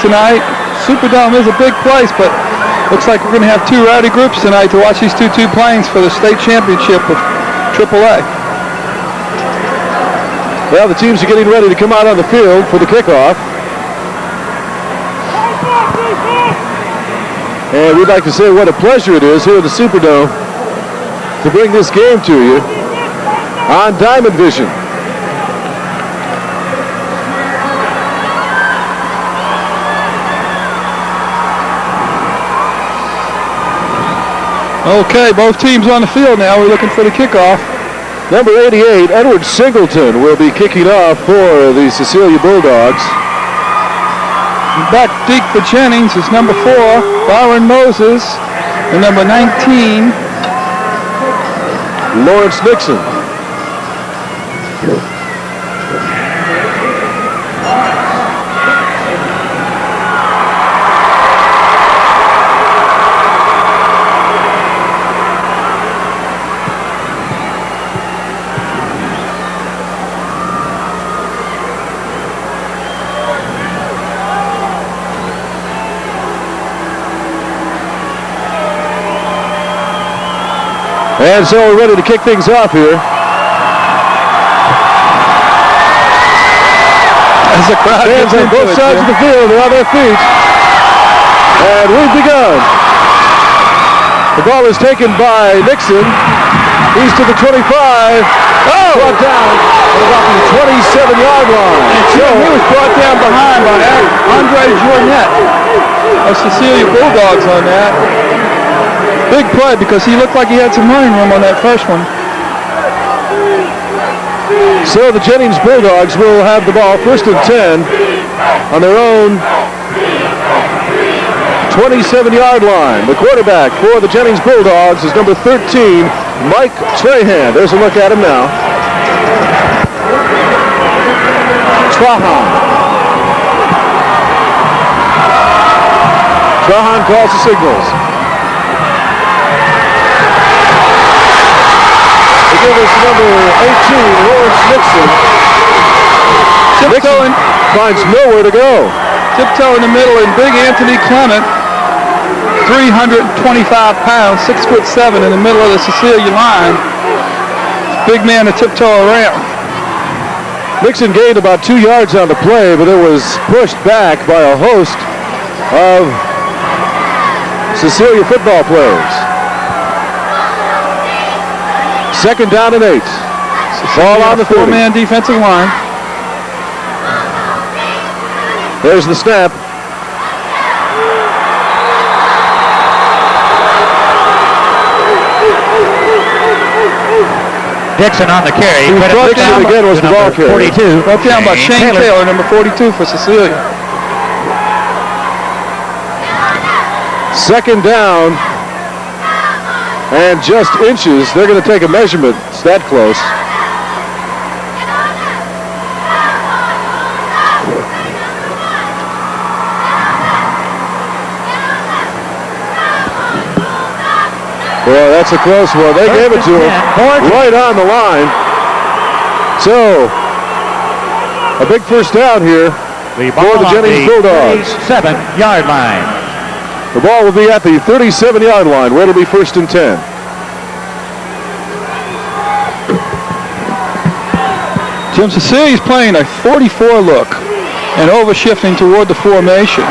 tonight. Superdome is a big place, but looks like we're going to have two rowdy groups tonight to watch these two planes for the state championship of AAA. Well, the teams are getting ready to come out on the field for the kickoff. And we'd like to say what a pleasure it is here at the Superdome to bring this game to you on Diamond Vision. Okay, both teams on the field now. We're looking for the kickoff. Number 88, Edward Singleton, will be kicking off for the Cecilia Bulldogs. Back deep for Jennings is number 4, Byron Moses, and number 19, Lawrence Nixon. And so we're ready to kick things off here. As the crowd fans on both sides of the field are on their feet. And we've begun. The ball is taken by Nixon. He's to the 25. Brought down at about the 27-yard line. He was brought down behind by Andre Journette of Cecilia Bulldogs on that. Big play because he looked like he had some running room on that first one. So the Jennings Bulldogs will have the ball first and 10 on their own 27-yard line. The quarterback for the Jennings Bulldogs is number 13, Mike Trahan. There's a look at him now. Trahan calls the signals. Give us number 18, Lawrence Nixon. Nixon finds nowhere to go. Tiptoe in the middle, and big Anthony Clement, 325 pounds, 6'7" in the middle of the Cecilia line. Big man to tiptoe around. Nixon gained about 2 yards on the play, but it was pushed back by a host of Cecilia football players. Second down and 8. Ball on the 4-man defensive line. There's the snap. Dixon on the carry. Dixon again was the ball carrier. 42. Brought down by Shane Taylor, number 42 for Cecilia. Second down. And just inches. They're going to take a measurement. It's that close. Well, that's a close one. They gave it to him right on the line. So, a big first down here for the Jennings Bulldogs. 37-yard line. The ball will be at the 37-yard line, where it'll be first and 10. Jim Cecilia's playing a 44 look and overshifting toward the formation.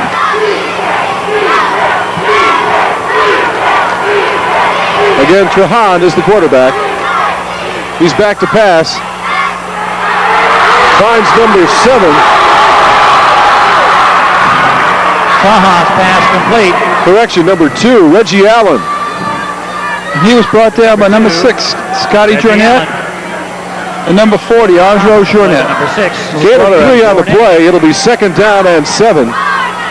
Again, Trahan is the quarterback. He's back to pass. Finds number 7. Trahan's pass complete. Correction, number 2, Reggie Allen. He was brought down by number 6, Scotty Journette, and number 40, Andre Journette. Number 6. Gain of 3 on the play. It'll be second down and 7.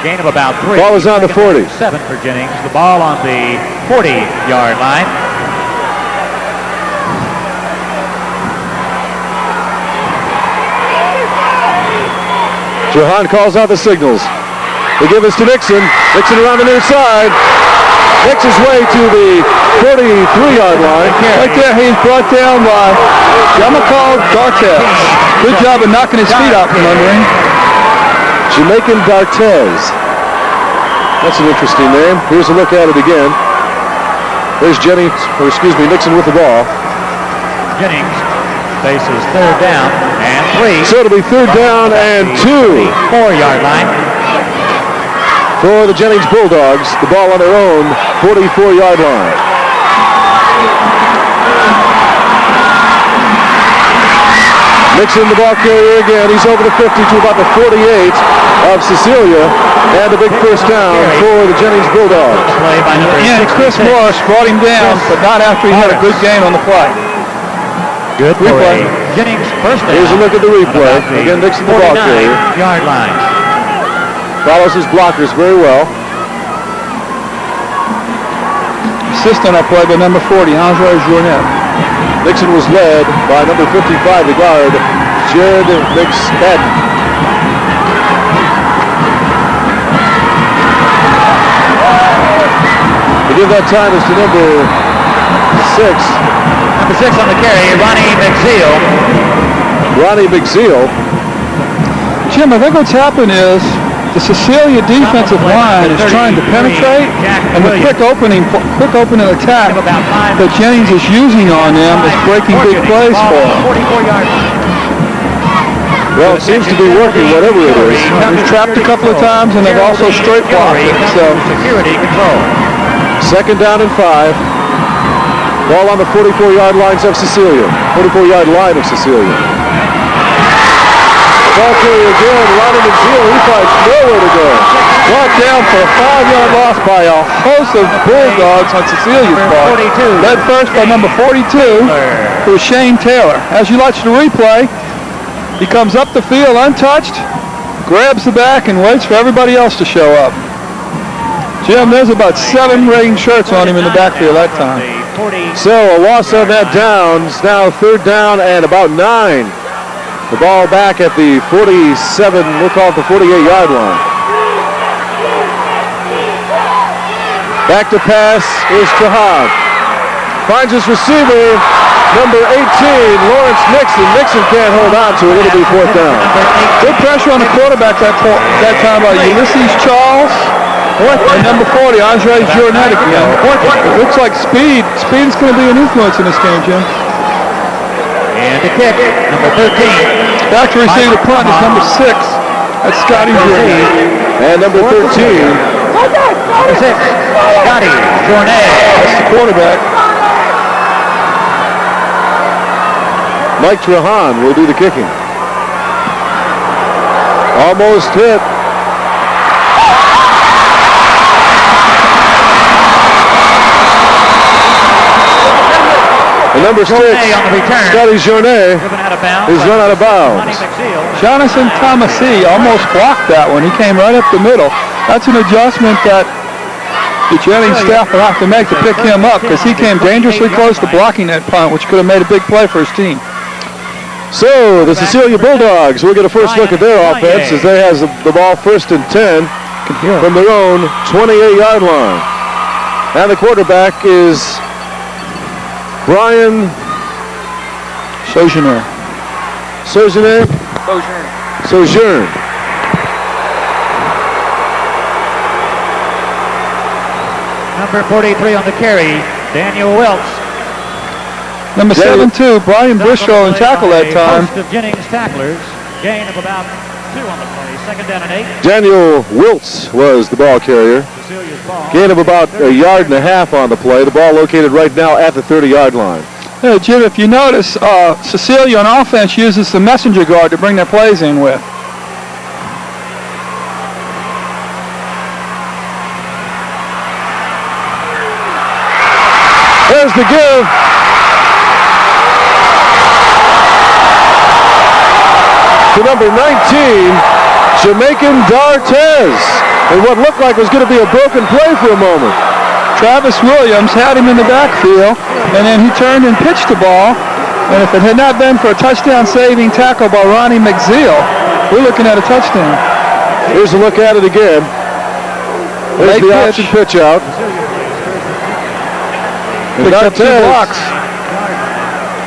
Gain of about 3. Ball is on the 40. 7 for Jennings. The ball on the 40-yard line. Trahan calls out the signals. They give us to Nixon. Nixon around the near side. Makes his way to the 43-yard line. Right there, he's brought down by Yamacol Dartez. Good job of knocking his feet out from under him. Jamaican Dartez. That's an interesting name. Here's a look at it again. There's Nixon with the ball. Jennings faces third down and 3. So it'll be third down and 2. 4-yard line. For the Jennings Bulldogs, the ball on their own 44-yard line. Nixon, the ball carrier again. He's over the 50 to about the 48 of Cecilia. And a big first down for the Jennings Bulldogs. And Chris Morris brought him down, but not after he had a good gain on the play. Good replay. Jennings first down. Here's a look at the replay. Again, Nixon, the ball carrier. 49-yard line. Follows his blockers very well. Assist on that play by number 40, Andre Journet. Nixon was led by number 55, the guard, Jared McSpadden. To give that time is to number 6. Number 6 on the carry, Ronnie McZeal. Ronnie McZeal. Jim, I think what's happened is the Cecilia defensive line is trying to penetrate, and the quick opening attack that Jennings is using on them is breaking big plays for them. Well, it seems to be working, whatever it is. They've trapped a couple of times, and they've also straight blocked it. So, second down and 5. Ball on the 44-yard lines of Cecilia. 44-yard line of Cecilia. Ball carrier again, Ronnie McZeal, he finds nowhere to go. brought down for a 5-yard loss by a host of Bulldogs on Cecilia's part. Led first by number 42, who is Shane Taylor. As you watch the replay, he comes up the field untouched, grabs the back, and waits for everybody else to show up. Jim, there's about 7 rain shirts on him in the backfield that time. So a loss on that down. It's now third down and about 9. The ball back at the 47, we'll call it the 48-yard line. Back to pass is Trahan. Finds his receiver, number 18, Lawrence Nixon. Nixon can't hold on to it. It'll be fourth down. Good pressure on the quarterback that time by Ulysses Charles. And number 40, Andre Journet again. It looks like speed. Speed's going to be an influence in this game, Jim. And the kick, number 13. Back to receive the punt is number 6. That's Scotty Journet. And number 13. Number 6, Scotty Journet. That's the quarterback. Mike Trahan will do the kicking. Almost hit. And number 6, Scotty Journet, is run out of bounds. Jonathan Thomasy almost blocked that one. He came right up the middle. That's an adjustment that the Jennings staff will have to make to pick him up, because he came dangerously close to blocking that punt, which could have made a big play for his team. So the Cecilia Bulldogs will get a first look at their offense as they has the ball first and 10 from their own 28-yard line. And the quarterback is Brian Sojourner. Number 43 on the carry, Daniel Welch. Number 7-2, Brian Bushrow in tackle that time. Host of Jennings tacklers, gain of about 2 on the play, second down and 8. Daniel Wiltz was the ball carrier. Gain of about a yard and a half on the play. The ball located right now at the 30-yard line. Yeah, Jim, if you notice, Cecilia on offense uses the messenger guard to bring their plays in with. There's the give. To number 19, Jamaican D'Artez. And what looked like was going to be a broken play for a moment. Travis Williams had him in the backfield, and then he turned and pitched the ball. And if it had not been for a touchdown-saving tackle by Ronnie McZeal, we're looking at a touchdown. Here's a look at it again. There's the option pitch out. Picks up 2 blocks.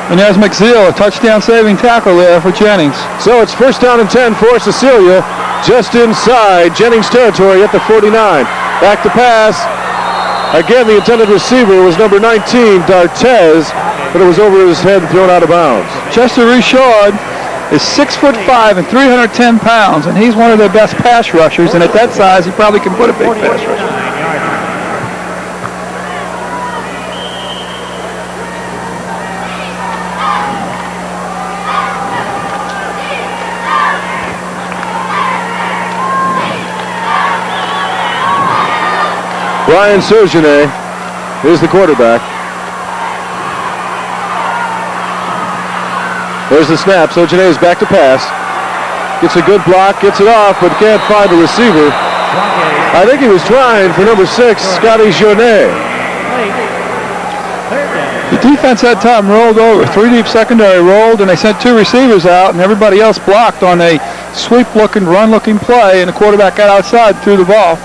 And there's McZeal, a touchdown-saving tackle there for Jennings. So it's first down and 10 for Cecilia, just inside Jennings territory at the 49. Back to pass. Again, the intended receiver was number 19, D'Artez, but it was over his head and thrown out of bounds. Chester Richard is 6'5" and 310 pounds, and he's one of their best pass rushers, and at that size, he probably can put a big pass rusher. Brian Sergenet is the quarterback. There's the snap. Sergenet is back to pass. Gets a good block, gets it off, but can't find a receiver. I think he was trying for number 6, Scotty Journet. The defense that time rolled over. 3 deep secondary rolled, and they sent 2 receivers out, and everybody else blocked on a sweep-looking, run-looking play, and the quarterback got outside, threw the ball.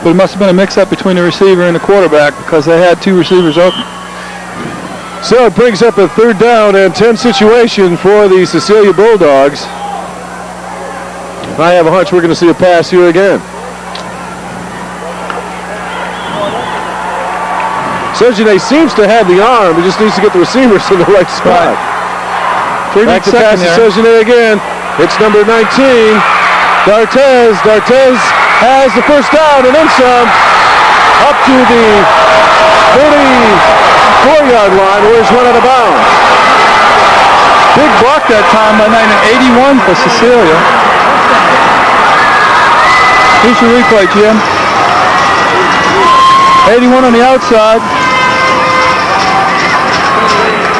But it must have been a mix-up between the receiver and the quarterback because they had 2 receivers open. So it brings up a 3rd down and 10 situation for the Cecilia Bulldogs. I have a hunch we're going to see a pass here again. Sergeant seems to have the arm. He just needs to get the receivers in the right spot. Right. Back to pass to Sergeant again. It's number 19, D'Artez. D'Artez has the first down and then some up to the 34-yard line where he's run out of bounds. Big block that time by 81 for Cecilia. Here's your replay, Jim. 81 on the outside.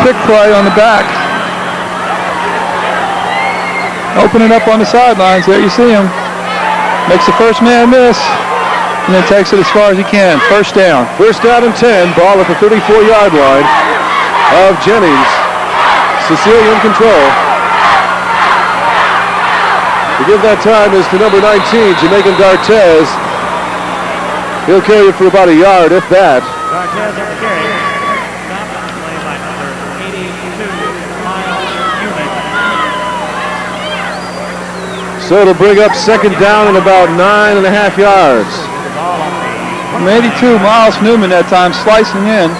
Pick play on the back. Opening up on the sidelines. There you see him. Makes the first man miss, and then takes it as far as he can. First down. First down and 10. Ball at the 34-yard line of Jennings. Cecilia in control. To give that time is to number 19, Jamaican D'Artez. He'll carry it for about a yard, if that. D'Artez on the carry. Stop on the play by number 82, Miles Newman. So it'll bring up second down and about 9.5 yards. From 82, Miles Newman that time slicing in.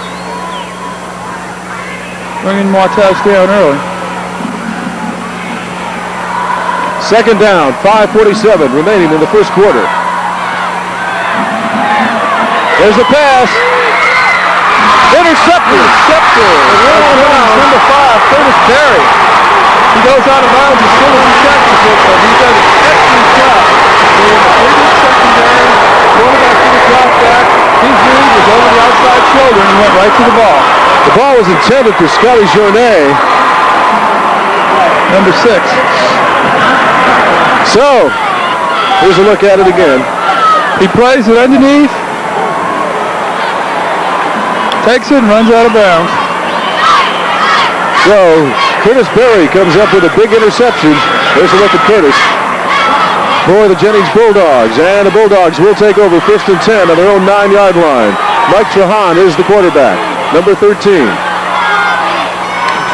Bringing Martez down early. Second down, 5:47 remaining in the first quarter. There's a pass. Intercepted. Number 5, Curtis Berry. He goes out of bounds as soon as he catches it, but he does an excellent job. Secondary, quarterback to the drop back. His read was over the outside shoulder and he went right to the ball. The ball was intended for Scotty Journet. Number 6. So, here's a look at it again. He plays it underneath. Takes it and runs out of bounds. So, Curtis Berry comes up with a big interception. There's a look at Curtis for the Jennings Bulldogs. And the Bulldogs will take over 1st and 10 on their own 9-yard line. Mike Trahan is the quarterback, number 13.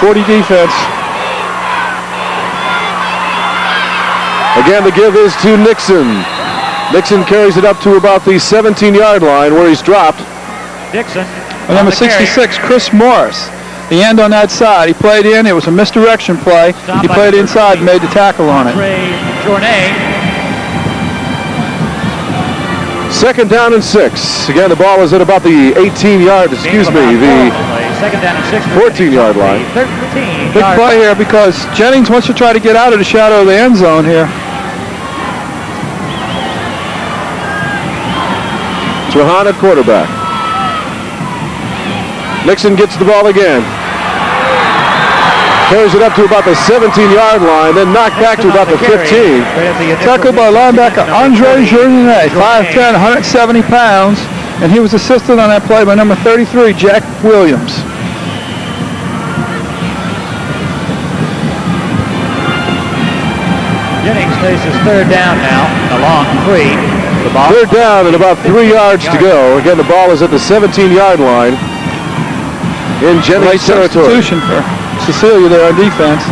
40 defense. Again, the give is to Nixon. Nixon carries it up to about the 17-yard line where he's dropped. Dixon. And number 66, Chris Morris. The end on that side. He played in. It was a misdirection play. He played inside and made the tackle on it. Second down and 6. Again, the ball is at about the 18-yard, Second down and 6. 14-yard line. 13. Big play here because Jennings wants to try to get out of the shadow of the end zone here. Trahan at quarterback. Nixon gets the ball again. Carries it up to about the 17-yard line, then knocked back to about the 15. Tackled by linebacker Andre Journet, 5'10", 170 pounds, and he was assisted on that play by number 33, Jack Williams. Jennings faces 3rd down now, a long 3. The ball 3rd down and about 3 yards to go. Again, the ball is at the 17-yard line in Jennings territory. Substitution for Cecilia there on defense.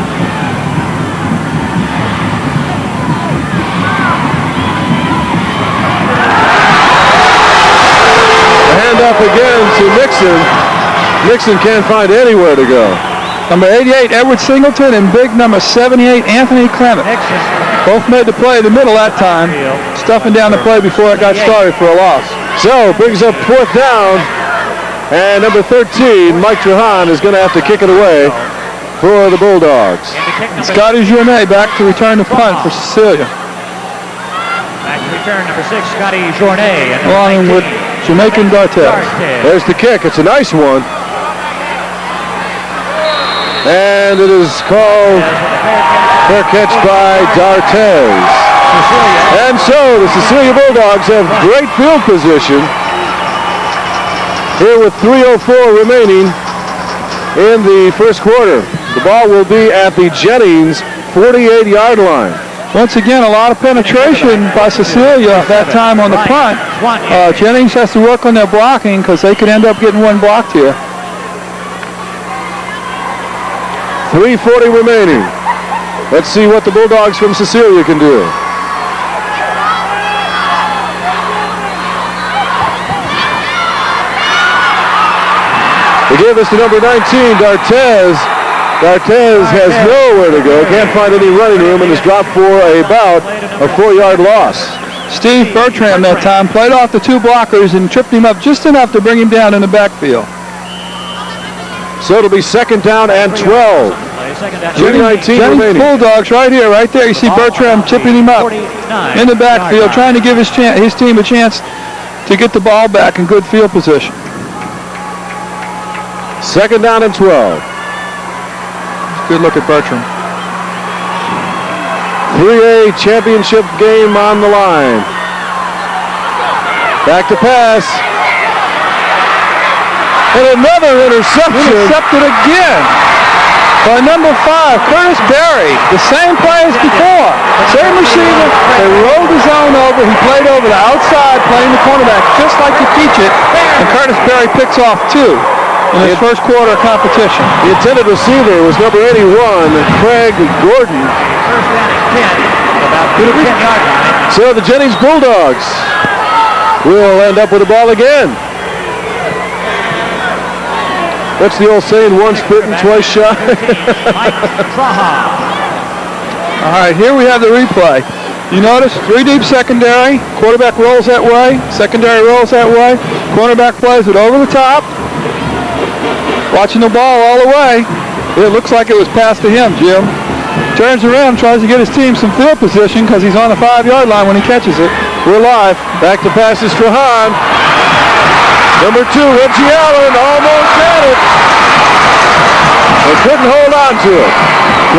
off again to Nixon. Nixon can't find anywhere to go. Number 88, Edward Singleton, and big number 78, Anthony Clement. Both made the play in the middle that time, stuffing down the play before it got started for a loss. So, brings up 4th down, and number 13, Mike Trahan, is going to have to kick it away for the Bulldogs. Scotty Journet back to return the punt for Cecilia. Back to return, number 6, Scotty Journet. Along with Jamaican Dartez. There's the kick. It's a nice one. And it is called fair catch by Dartez. And so the Cecilia Bulldogs have great field position here with 3:04 remaining in the first quarter. The ball will be at the Jennings 48-yard line. Once again, a lot of penetration by Cecilia that time on the punt. Jennings has to work on their blocking because they could end up getting one blocked here. 3:40 remaining. Let's see what the Bulldogs from Cecilia can do. They gave us to number 19, Dartez. Dartez has nowhere to go, can't find any running room, and is dropped for about a 4-yard loss. Steve Bertram that time played off the 2 blockers and tripped him up just enough to bring him down in the backfield. So it'll be 2nd down and 12. Jennings Bulldogs right here, right there. You see Bertram chipping him up in the backfield, trying to give his team a chance to get the ball back in good field position. 2nd down and 12. Good look at Bertram. 3A championship game on the line. Back to pass. And another interception. Intercepted again by number 5, Curtis Berry. The same play as before. Same receiver. They rolled his zone over. He played over the outside, playing the cornerback, just like you teach it. And Curtis Berry picks off 2 in his first quarter competition. The intended receiver was number 81, Craig Gordon. First down and 10, about 10-yard line. So the Jennings Bulldogs will end up with the ball again. That's the old saying, once bitten, twice shy. All right, here we have the replay. You notice 3 deep secondary, quarterback rolls that way, secondary rolls that way, cornerback plays it over the top, watching the ball all the way. It looks like it was passed to him, Jim. Turns around, tries to get his team some field position because he's on the 5-yard line when he catches it. We're live. Back to pass is Trahan. Number 2, Reggie Allen, almost got it. They couldn't hold on to it.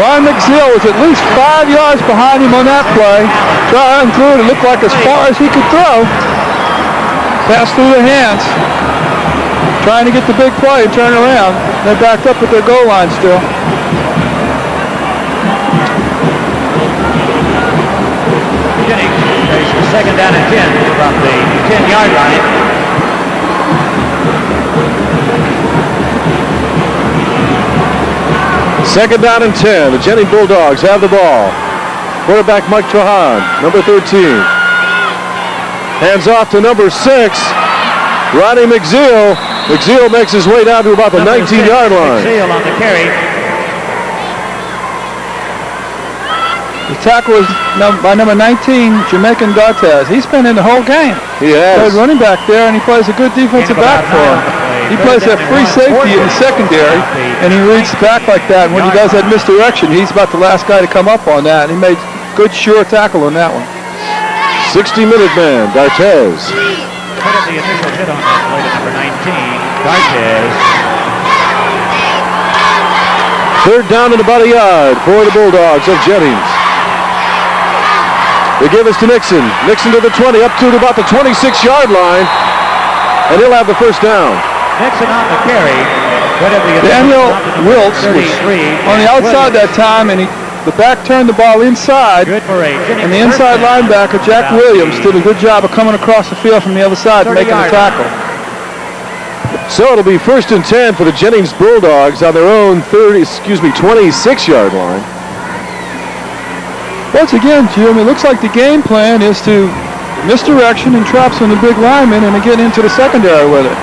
Ron McZill was at least 5 yards behind him on that play. Trying through it, looked like as far as he could throw. Pass through the hands. Trying to get the big play and turn around. They're backed up at their goal line still. Jennings faces 2nd down and 10 from the 10-yard line. Second down and 10. The Jennings Bulldogs have the ball. Quarterback Mike Trahan, number 13. Hands off to number 6, Ronnie McZill. McZill makes his way down to about the 19-yard line. McZill on the carry. The tackle is by number 19, Jamaican Dartez. He's been in the whole game. He has. He's running back there, and he plays a good defensive back for him. He plays that free safety in the secondary, and he reads back like that. And when he does that misdirection, he's about the last guy to come up on that. And he made good, sure tackle on that one. 60-minute man, Dartez. Put up the initial hit on that play to number 19, Dartez. 3rd down and about a yard for the Bulldogs of Jennings. They give us to Nixon. Nixon to the 20, up to about the 26-yard line, and he'll have the first down. Nixon on the carry. Daniel Wiltz was on the outside that time, and the back turned the ball inside. And the inside linebacker, Jack Williams, did a good job of coming across the field from the other side and making the tackle. So it'll be 1st and 10 for the Jennings Bulldogs on their own 26-yard line. Once again, Jim, it looks like the game plan is to misdirection and trap some of the big linemen and to get into the secondary with it.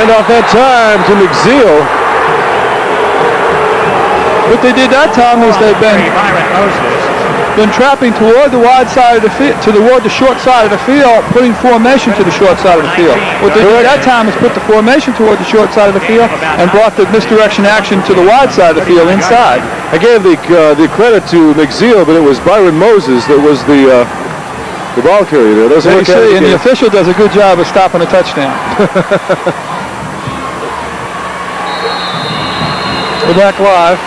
Handoff that time to McZeal. What they did that time is they've been trapping toward the wide side of the field, toward the short side of the field, putting formation to the short side of the field. What they did that time is put the formation toward the short side of the field and brought the misdirection action to the wide side of the field inside. I gave the credit to McZeal, but it was Byron Moses that was the ball carrier there. You see, and the official does a good job of stopping a touchdown. We're back live.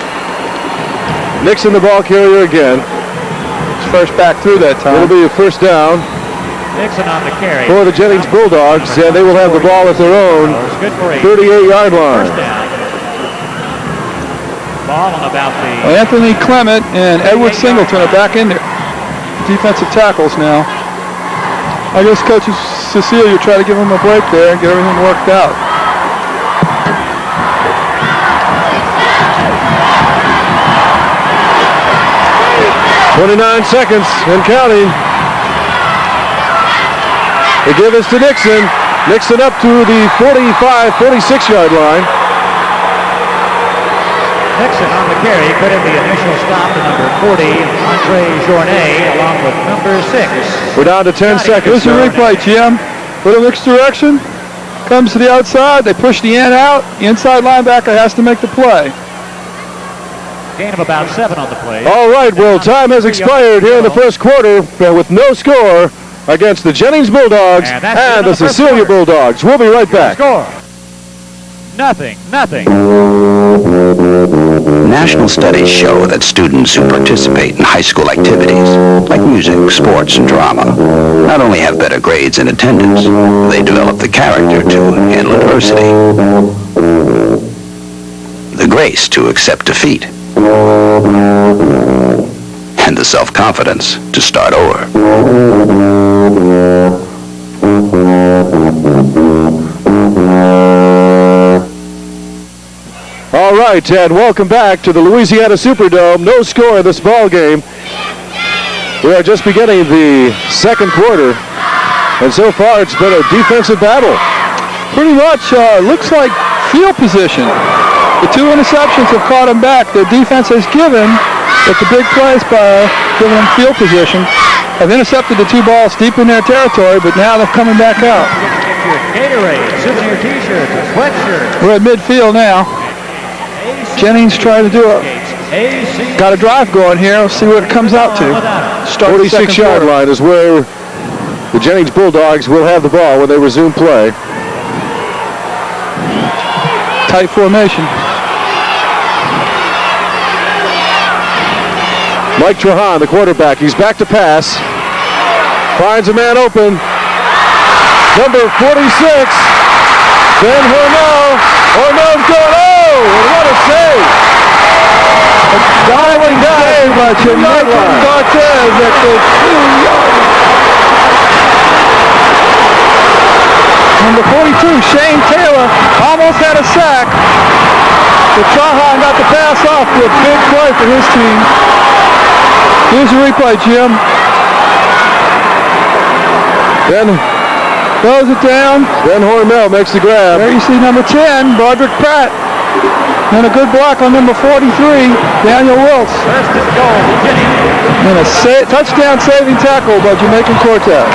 Nixon the ball carrier again. First back through that time. It'll be a first down. Nixon on the carry for the Jennings Bulldogs, and they will have the ball at their own 38-yard line. First down. Ball on about the... Well, Anthony Clement and Edward Singleton are back in there. Defensive tackles now. I guess Coach Cecilia tried to give them a break there and get everything worked out. .29 seconds and counting. They give us to Nixon. Nixon up to the 46-yard line. Nixon on the carry, put in the initial stop to number 40, Andre Journet, along with number 6. We're down to 10 seconds. Here's the replay, Jim. Little mixed direction. Comes to the outside. They push the end out. The inside linebacker has to make the play. Gain of about 7 on the play. All right, well, time has expired here in the first quarter with no score against the Jennings Bulldogs and the Cecilia Bulldogs. We'll be right back. Score. Nothing. National studies show that students who participate in high school activities, like music, sports, and drama, not only have better grades and attendance, they develop the character to handle adversity, the grace to accept defeat, and the self-confidence to start over. All right, and welcome back to the Louisiana Superdome. No score in this ball game. We are just beginning the second quarter, and so far it's been a defensive battle. Pretty much looks like field position. The 2 interceptions have caught them back. Their defense has given, but the big plays by giving them field position have intercepted the 2 balls deep in their territory, but now they're coming back out. Gatorade, souvenir T-shirts, sweatshirts. We're at midfield now. Jennings trying to do it. Got a drive going here. We'll see what it comes out to. 46-yard line is where the Jennings Bulldogs will have the ball when they resume play. Tight formation. Mike Trahan, the quarterback. He's back to pass. Finds a man open. Number 46. Ben Hormel. Hormel's going. Oh, and what a save. A diving save by Jamaican Cortez at the 2-yard line. Number 42, Shane Taylor, almost had a sack. But Trahan got the pass off to a big play for his team. Here's the replay, Jim. Ben throws it down. Ben Hormel makes the grab. There you see number 10, Broderick Pratt. And a good block on number 43, Daniel Wiltz. First and goal, Jennings. And a touchdown saving tackle by Jamaican Cortez.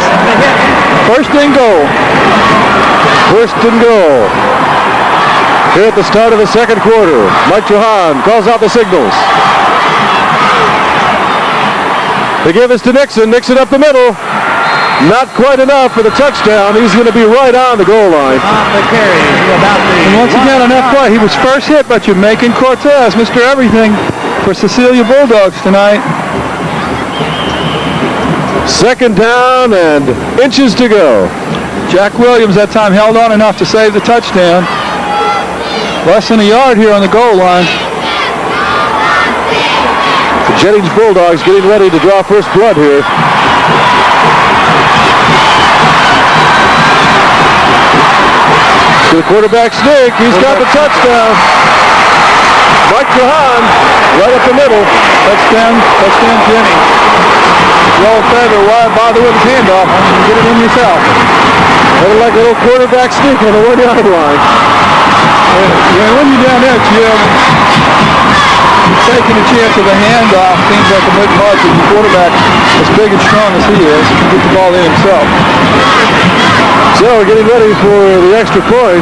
First and goal. First and goal. Here at the start of the second quarter, Mike Trahan calls out the signals. They give us to Nixon. Nixon up the middle. Not quite enough for the touchdown. He's going to be right on the goal line. On the carry, and once again on that play, he was first hit by Jamaican Cortez, Mr. Everything for Cecilia Bulldogs tonight. Second down and inches to go. Jack Williams that time held on enough to save the touchdown. Less than a yard here on the goal line. The Jennings Bulldogs getting ready to draw first blood here. To the quarterback sneak. He's got the touchdown. Mike Trahan right up the middle. Touchdown Jennings. The old favorite, why bother with his handoff? You can get it in yourself. Like a little quarterback sneak on the 1-yard line. Yeah, when you're down there, Jim, taking a chance of a handoff seems like a big mark of the quarterback, as big and strong as he is, can get the ball in himself. So we're getting ready for the extra point,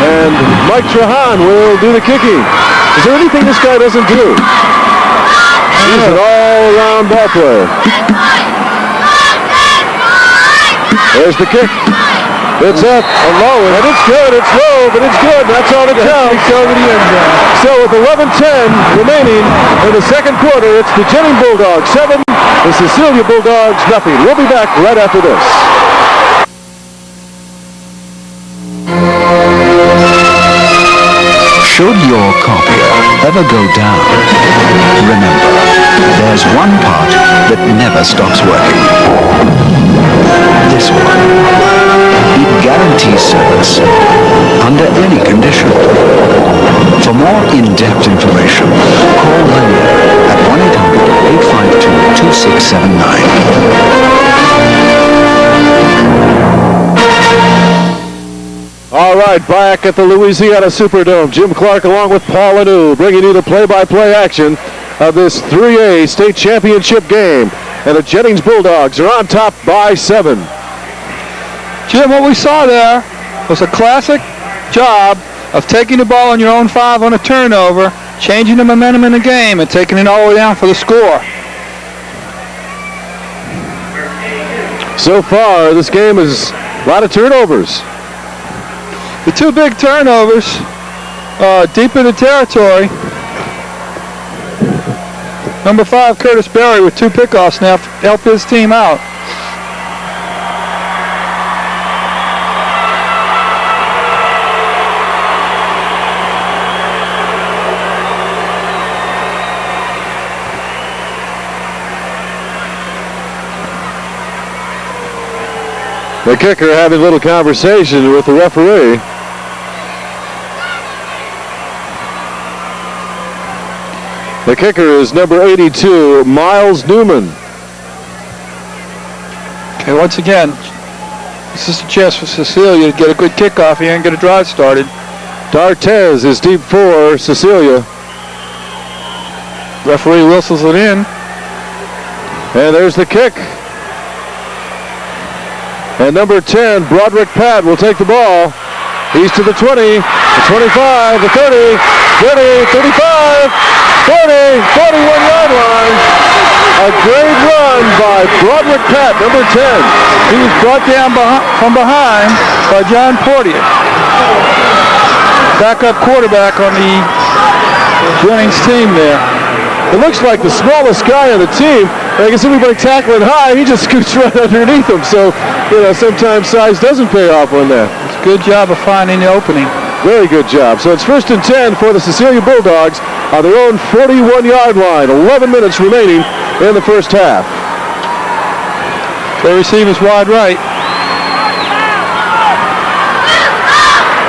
and Mike Trahan will do the kicking. Is there anything this guy doesn't do? He's an all-around ball player. There's the kick. It's up and low, and it's good. It's low, but it's good. That's all that counts. Over the end zone. So with 11:10 remaining in the second quarter, it's the Jennings Bulldogs 7, the Cecilia Bulldogs nothing. We'll be back right after this. Should your copier ever go down, remember, there's one part that never stops working. This one. It guarantees service under any condition. For more in-depth information, call Lenya at 1-800-852-2679. All right, back at the Louisiana Superdome, Jim Clark along with Paul Anu bringing you the play-by-play action of this 3A state championship game. And the Jennings Bulldogs are on top by 7. Jim, what we saw there was a classic job of taking the ball on your own 5 on a turnover, changing the momentum in the game, and taking it all the way down for the score. So far, this game is a lot of turnovers. The 2 big turnovers deep in the territory. Number 5, Curtis Berry, with 2 pickoffs now to help his team out. The kicker having a little conversation with the referee. The kicker is number 82, Miles Newman. Okay, once again, this is a chance for Cecilia to get a good kickoff here and get a drive started. D'Artez is deep for Cecilia. Referee whistles it in. And there's the kick. And number 10, Broderick Pat, will take the ball. He's to the 20, the 25, the 30, 30, 35, 40, 41-yard line. A great run by Broderick Pat, number 10. He was brought down from behind by John Portier. Backup quarterback on the Jennings team there. It looks like the smallest guy on the team. I guess everybody tackling high, he just scoots right underneath him. So, sometimes size doesn't pay off on that. It's a good job of finding the opening. Very good job. So it's 1st and 10 for the Cecilia Bulldogs on their own 41-yard line. 11 minutes remaining in the first half. They receive is wide right.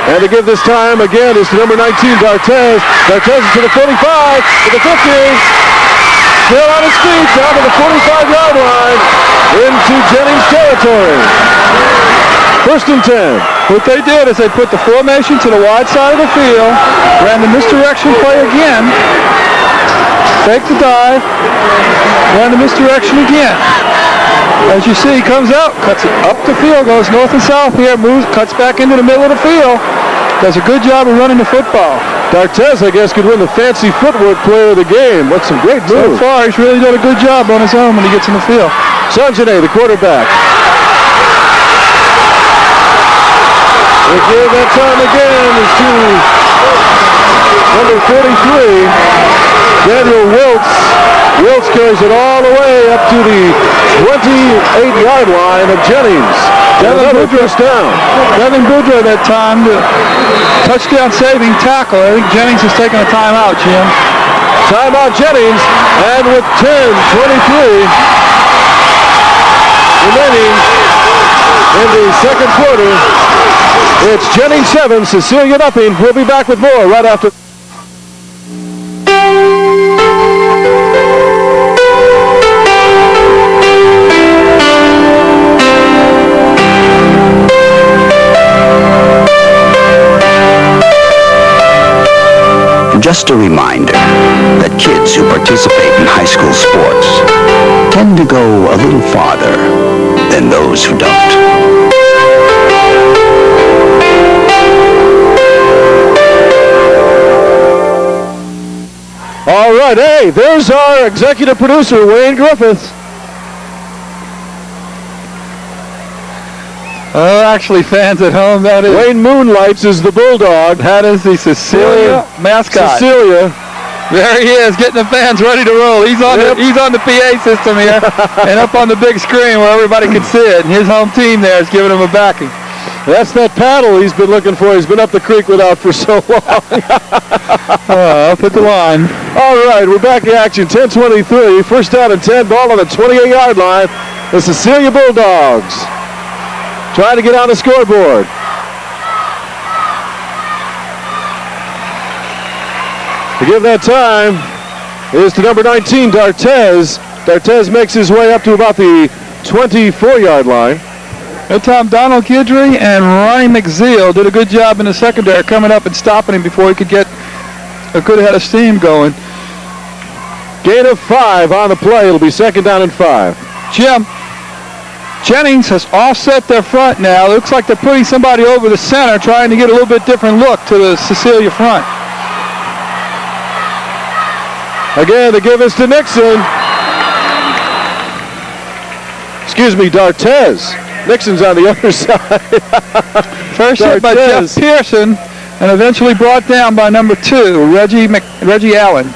And to give this time again is to number 19, D'Artez. D'Artez is to the 45, to the 50. Still on his feet, down to the 45-yard line into Jennings territory. 1st and 10. What they did is they put the formation to the wide side of the field, ran the misdirection play again, faked the dive, ran the misdirection again. As you see, he comes out, cuts it up the field, goes north and south here, moves, cuts back into the middle of the field. Does a good job of running the football. D'Artez, I guess, could win the fancy footwork player of the game. What's some great moves. So far, he's really done a good job on his own when he gets in the field. Sanjane, the quarterback. They give that time again is to number 43, Daniel Wiltz. Wiltz carries it all the way up to the 28-yard line of Jennings. Another first down. Devin Boudreaux that time, the touchdown saving tackle. I think Jennings has taken a timeout, Jim. Timeout Jennings, and with 10:23 remaining in the second quarter, it's Jennings 7, Cecilia nothing. We'll be back with more right after. Just a reminder that kids who participate in high school sports tend to go a little farther than those who don't. All right, hey, there's our executive producer, Wayne Griffiths. Actually, fans at home, that is. Wayne Moonlights is the Bulldog. That is the Cecilia mascot. Cecilia. There he is, getting the fans ready to roll. He's on the PA system here and up on the big screen where everybody can see it. And his home team there is giving him a backing. That's that paddle he's been looking for. He's been up the creek without for so long. Up at the line. All right, we're back in action. 10:23. First down and 10. Ball on the 28-yard line. The Cecilia Bulldogs trying to get on the scoreboard. To give that time is to number 19, D'Artez. D'Artez makes his way up to about the 24-yard line. That time, Donald Guidry and Ronnie McZeal did a good job in the secondary coming up and stopping him before he could get a good head of steam going. Gain of 5 on the play. It'll be second down and 5. Jim, Jennings has offset their front now. Looks like they're putting somebody over the center, trying to get a little bit different look to the Cecilia front. Again, the give is to Nixon. Excuse me, D'Artez. Nixon's on the other side. First hit by Jeff Pearson and eventually brought down by number 2, Reggie Allen.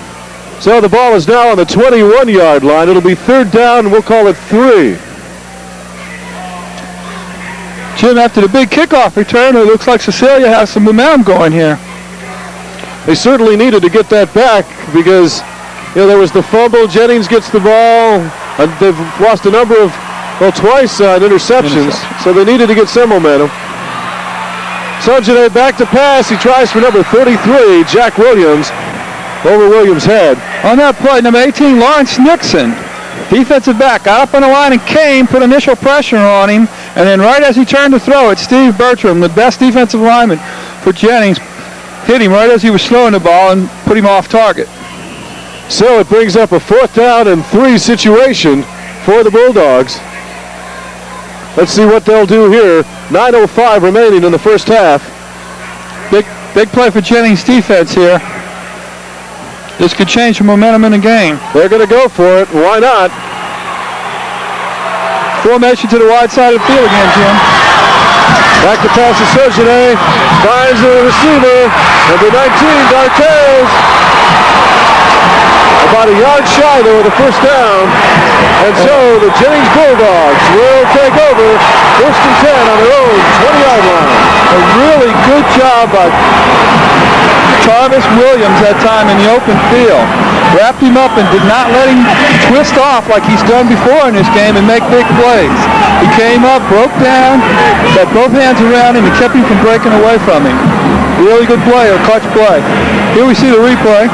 So the ball is now on the 21-yard line. It'll be third down, and we'll call it 3. Jim, after the big kickoff return, it looks like Cecilia has some momentum going here. They certainly needed to get that back because, there was the fumble. Jennings gets the ball. They've lost a number of, twice on interceptions, so they needed to get some momentum. Sojane back to pass. He tries for number 33, Jack Williams, over Williams' head. On that play, number 18, Lawrence Nixon, defensive back, got up on the line and came, put initial pressure on him, and then right as he turned to throw it, Steve Bertram, the best defensive lineman for Jennings, hit him right as he was throwing the ball and put him off target. So it brings up a fourth down and 3 situation for the Bulldogs. Let's see what they'll do here. 9:05 remaining in the first half. Big play for Jennings' defense here. This could change the momentum in the game. They're going to go for it. Why not? Formation to the wide side of the field again, Jim. Back to pass to Sojane. Finds the receiver. Number 19, D'Artez. About a yard shy, though, of the first down. And so the Jennings Bulldogs will take over first and 10 on their own 20-yard line. A really good job by Travis Williams that time in the open field. Wrapped him up and did not let him twist off like he's done before in this game and make big plays. He came up, broke down, got both hands around him and kept him from breaking away from him. Really good play, a clutch play. Here we see the replay.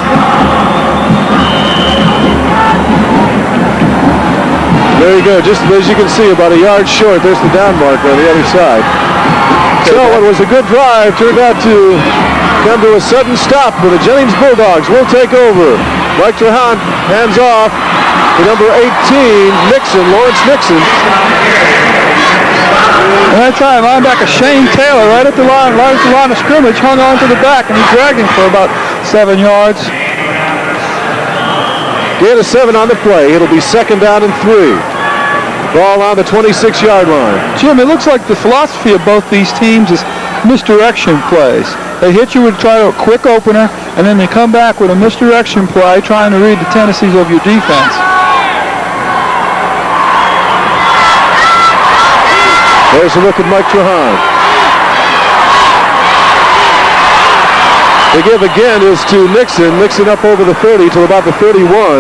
There you go, just as you can see, about a yard short. There's the down marker on the other side. So it was a good drive, turned out to come to a sudden stop, but the Jennings Bulldogs will take over. Mike Trahan hands off to number 18, Nixon, Lawrence Nixon. And that time, linebacker Shane Taylor, right at the line of scrimmage, hung on to the back, and he dragged him for about 7 yards. Gain of 7 on the play. It'll be second down and 3. Ball on the 26-yard line. Jim, it looks like the philosophy of both these teams is misdirection plays. They hit you with a quick opener, and then they come back with a misdirection play trying to read the tendencies of your defense. There's a look at Mike Trahan. The give again is to Nixon. Nixon up over the 30 to about the 31.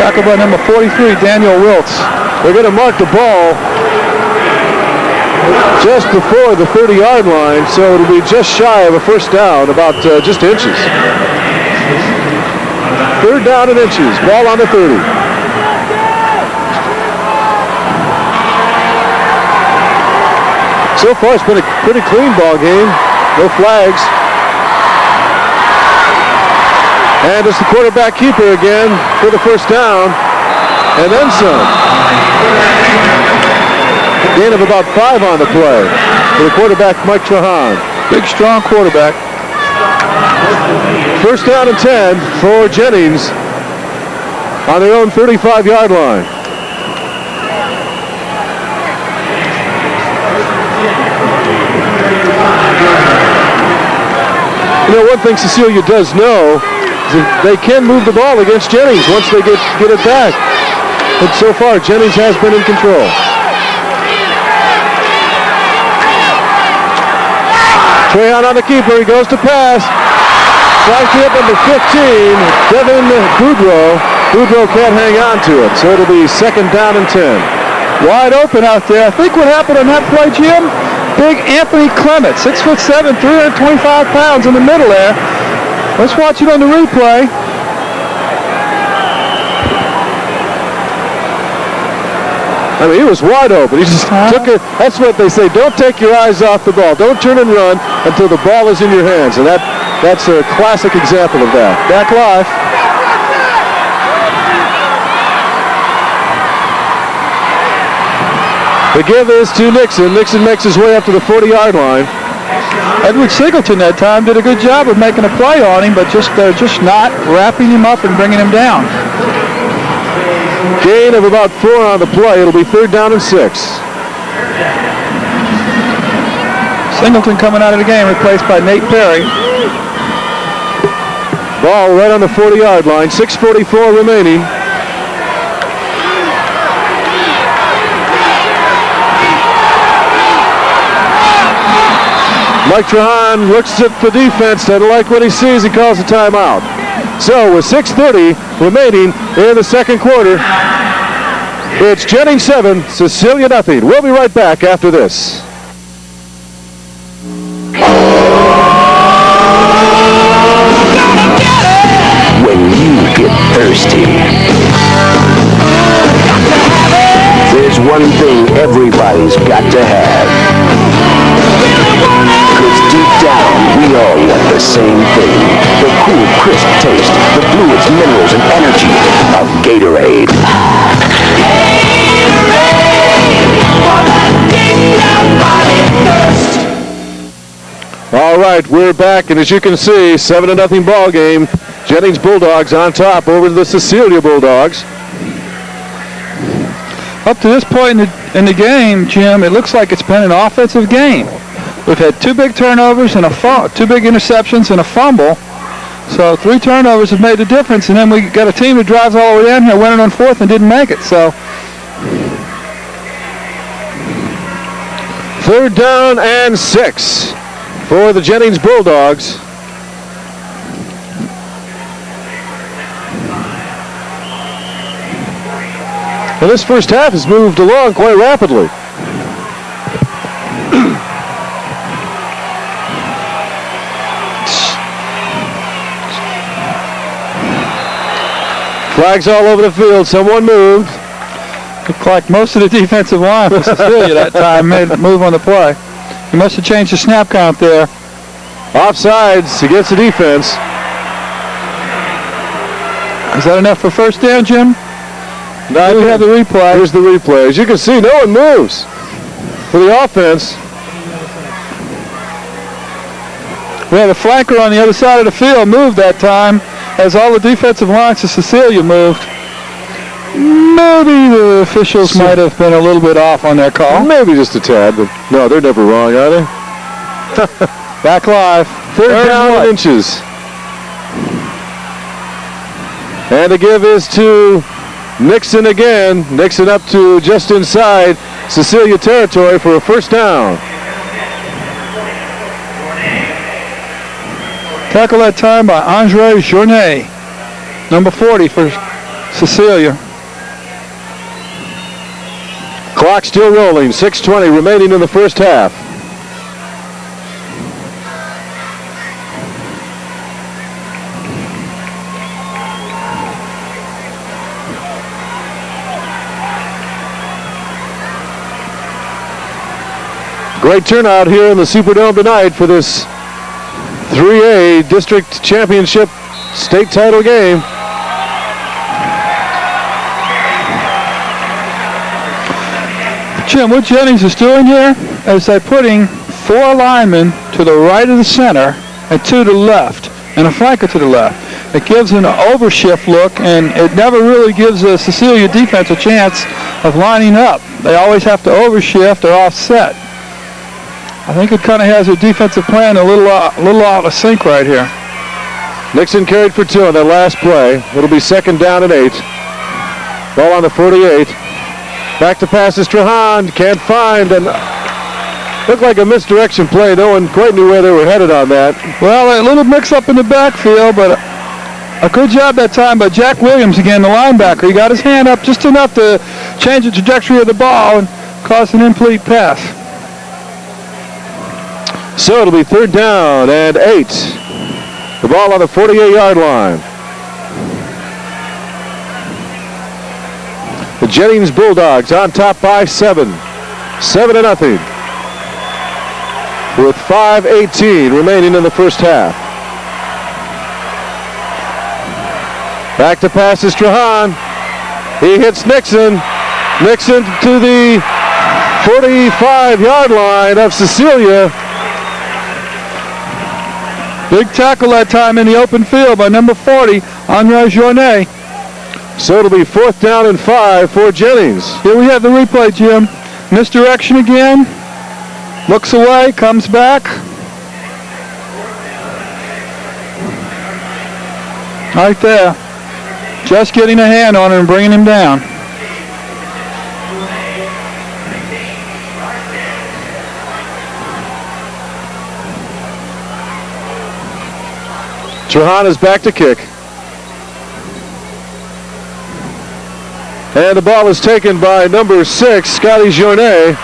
Tackled by number 43, Daniel Wiltz. They're going to mark the ball just before the 30-yard line, so it'll be just shy of a first down, about just inches. Third down and inches. Ball on the 30. So far, it's been a pretty clean ball game. No flags. And it's the quarterback keeper again for the first down. And then some. Gain of about 5 on the play for the quarterback, Mike Trahan. Big, strong quarterback. First down and 10 for Jennings on their own 35-yard line. You know, one thing Cecilia does know is that they can move the ball against Jennings once they get it back. But so far, Jennings has been in control. Trahan on the keeper. He goes to pass. Flags to up number 15, Devin Boudreau. Boudreau can't hang on to it, so it'll be second down and 10. Wide open out there. I think what happened on that play, Jim, big Anthony Clement, 6'7", 325 pounds in the middle there. Let's watch it on the replay. I mean, he was wide open. He just took it. That's what they say. Don't take your eyes off the ball. Don't turn and run until the ball is in your hands. And that's a classic example of that. Back live. The give is to Nixon. Nixon makes his way up to the 40-yard line. Edward Singleton that time did a good job of making a play on him, but they're just not wrapping him up and bringing him down. Gain of about 4 on the play. It'll be third down and 6. Singleton coming out of the game, replaced by Nate Perry. Ball right on the 40-yard line. 6:44 remaining. Mike Trahan looks at the defense. Doesn't like what he sees. He calls a timeout. So with 6:30 remaining in the second quarter, it's Jennings 7, Cecilia nothing. We'll be right back after this. When you get thirsty, there's one thing everybody's got to have. 'Cause deep down, we all want the same thing. The cool, crisp taste, the fluids, minerals, and energy of Gatorade. All right, we're back, and as you can see, 7-0 ball game. Jennings Bulldogs on top over the Cecilia Bulldogs. Up to this point in the game, Jim, it looks like it's been an offensive game. We've had 2 big turnovers and 2 big interceptions and a fumble. So 3 turnovers have made a difference, and then we got a team that drives all the way down here, went on 4th and didn't make it. So third down and 6 for the Jennings Bulldogs. And this first half has moved along quite rapidly. Flags all over the field. Someone moved. looked like most of the defensive line for Cecilia that time made a move on the play. He must have changed the snap count there. Offsides against the defense. Is that enough for first down, Jim? Now we have the replay. Here's the replay. As you can see, no one moves for the offense. We had a flanker on the other side of the field moved that time, as all the defensive lines to Cecilia moved. Maybe the officials might have been a little bit off on their call. Maybe just a tad, but no, they're never wrong, are they? Back live. Third down and inches. And the give is to Nixon again. Nixon up to just inside Cecilia territory for a first down. Tackle that time by Andre Journet, number 40 for Cecilia. Clock still rolling. 6:20 remaining in the first half. Great turnout here in the Superdome tonight for this 3A District Championship state title game. Jim, what Jennings is doing here is they're putting 4 linemen to the right of the center and 2 to the left and a flanker to the left. It gives an overshift look, and it never really gives the Cecilia defense a chance of lining up. They always have to overshift or offset. I think it kind of has a defensive plan a little out of sync right here. Nixon carried for 2 on that last play. It'll be 2nd down and 8. Ball on the 48. Back to pass is Trahan. Can't find, and looked like a misdirection play. No one quite knew where they were headed on that. Well, a little mix-up in the backfield, but a good job that time by Jack Williams again, the linebacker. He got his hand up just enough to change the trajectory of the ball and cause an incomplete pass. So it'll be 3rd down and 8. The ball on the 48-yard line. The Jennings Bulldogs on top by 7. 7-0. With 5:18 remaining in the first half. Back to pass is Trahan. He hits Nixon. Nixon to the 45-yard line of Cecilia. Big tackle that time in the open field by number 40, Andre Journet. So it'll be 4th down and 5 for Jennings. Here we have the replay, Jim. Misdirection again. Looks away, comes back. Right there. Just getting a hand on him and bringing him down. Trahan is back to kick. And the ball is taken by number 6, Scotty Journet.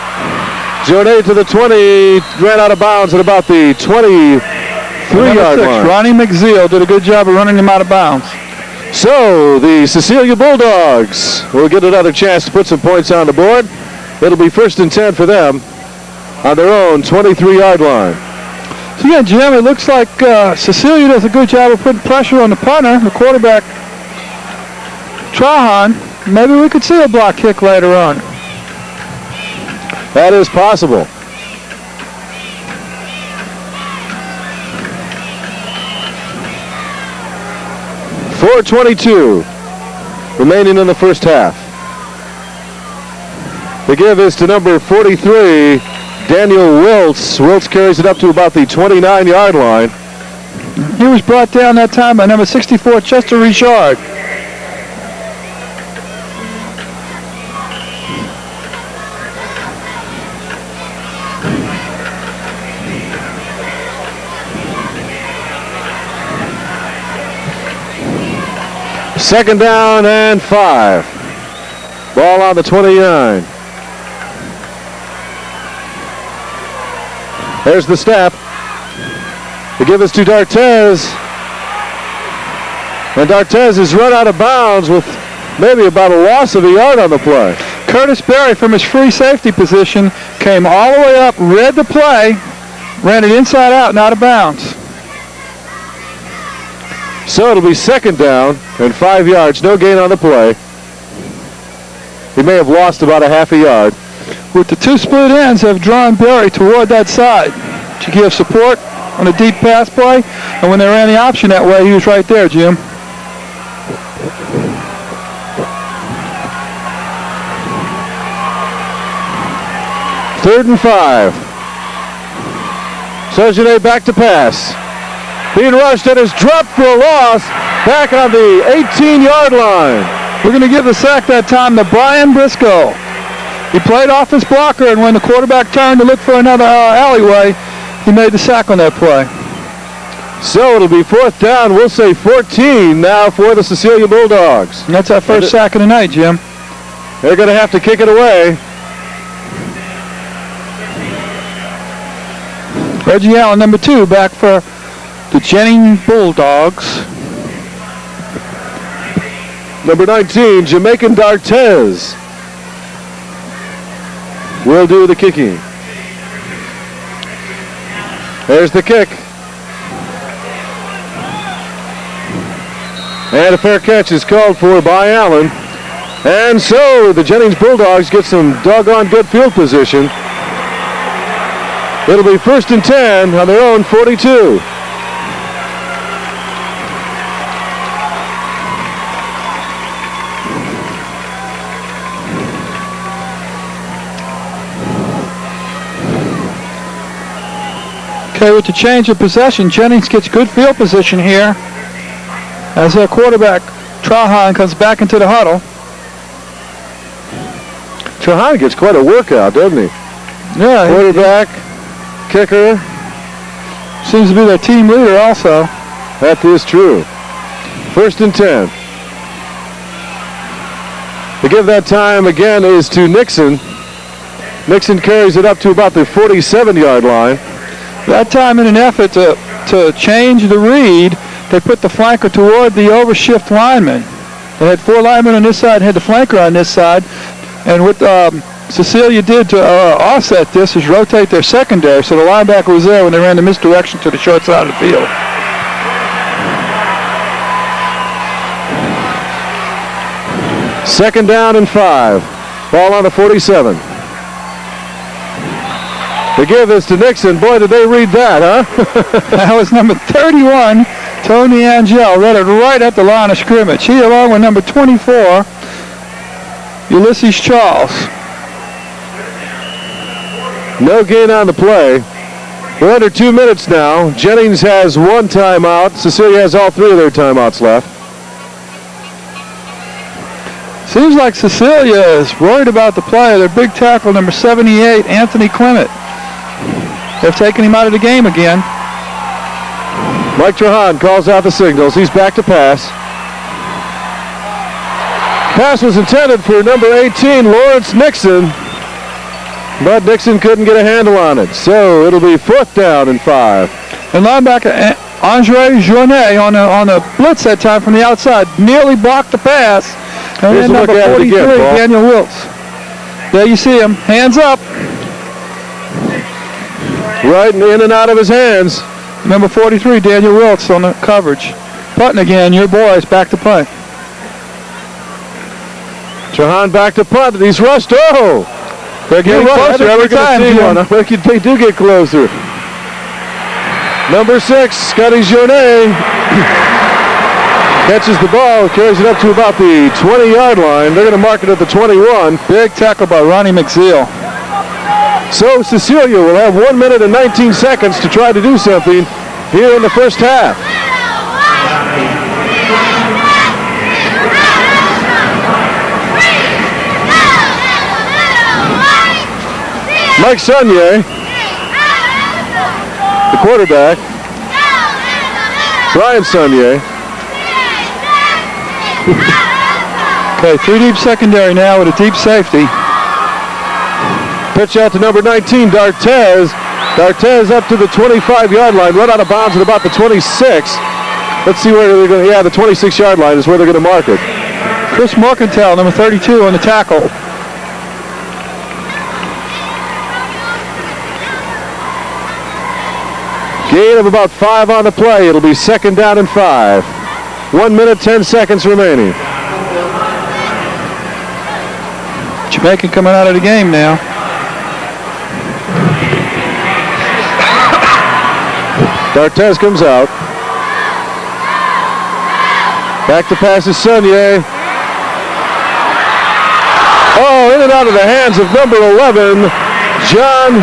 Journet to the 20, ran out of bounds at about the 23-yard line. Ronnie McZeal did a good job of running him out of bounds. So the Cecilia Bulldogs will get another chance to put some points on the board. It'll be 1st and 10 for them on their own 23-yard line. So yeah, Jim, it looks like Cecilia does a good job of putting pressure on the punter, the quarterback, Trahan. Maybe we could see a block kick later on. That is possible. .422 remaining in the first half. The give is to number 43, Daniel Wiltz. Wiltz carries it up to about the 29-yard line. He was brought down that time by number 64, Chester Richard. Second down and 5. Ball on the 29. There's the snap. The give is to D'Artez. And D'Artez is run out of bounds with maybe about a loss of a yard on the play. Curtis Berry from his free safety position came all the way up, read the play, ran it inside out and out of bounds. So it'll be 2nd down and 5 yards. No gain on the play. He may have lost about a half a yard. With the 2 split ends have drawn Berry toward that side to give support on a deep pass play. And when they ran the option that way, he was right there, Jim. Third and 5. Sojourner back to pass. Being rushed and is dropped for a loss back on the 18-yard line. We're going to give the sack that time to Brian Briscoe. He played off his blocker, and when the quarterback turned to look for another alleyway, he made the sack on that play. So it'll be 4th down. We'll say 14 now for the Cecilia Bulldogs. And that's our first sack of the night, Jim. They're going to have to kick it away. Reggie Allen, number 2, back for the Jennings Bulldogs. Number 19, Jamaican D'Artez will do the kicking. There's the kick. And a fair catch is called for by Allen. And so the Jennings Bulldogs get some doggone good field position. It'll be 1st and 10 on their own 42. Okay, with the change of possession, Jennings gets good field position here as their quarterback, Trahan, comes back into the huddle. Trahan gets quite a workout, doesn't he? Yeah. Quarterback, kicker. Seems to be their team leader also. That is true. 1st and 10. To give that time again is to Nixon. Nixon carries it up to about the 47-yard line. That time, in an effort to change the read, they put the flanker toward the overshift lineman. They had 4 linemen on this side, had the flanker on this side, and what Cecilia did to offset this is rotate their secondary, so the linebacker was there when they ran the misdirection to the short side of the field. Second down and 5. Ball on the 47. They give this to Nixon. Boy, did they read that, huh? That was number 31, Tony Angel, read it right at the line of scrimmage. He, along with number 24, Ulysses Charles. No gain on the play. We're under 2 minutes now. Jennings has 1 timeout. Cecilia has all 3 of their timeouts left. Seems like Cecilia is worried about the play. Their big tackle, number 78, Anthony Clement. They've taken him out of the game again. Mike Trahan calls out the signals. He's back to pass. Pass was intended for number 18, Lawrence Nixon. But Nixon couldn't get a handle on it. So it'll be 4th down and 5. And linebacker Andre Journet on a blitz that time from the outside nearly blocked the pass. And then number 43, Daniel Wiltz. There you see him. Hands up. Right in and out of his hands. Number 43, Daniel Wiltz on the coverage. Punting again, your boys back to punt. Trahan back to punt. He's rushed. Oh! They're getting closer every time. They do get closer. Number 6, Scotty Journet. Catches the ball, carries it up to about the 20-yard line. They're going to mark it at the 21. Big tackle by Ronnie McZeal. So Cecilia will have 1 minute and 19 seconds to try to do something here in the first half. Mike Sonier, the quarterback. Brian Sonier. Okay, 3 deep secondary now with a deep safety. Pitch out to number 19, D'Artez. D'Artez up to the 25-yard line, run out of bounds at about the 26. Let's see where they're going to, the 26-yard line is where they're going to mark it. Chris Morkenthal, number 32 on the tackle. Gain of about 5 on the play. It'll be 2nd down and 5. 1 minute, 10 seconds remaining. Jamaican coming out of the game now. D'Artez comes out. Back to pass is Sonier. Oh, in and out of the hands of number 11, John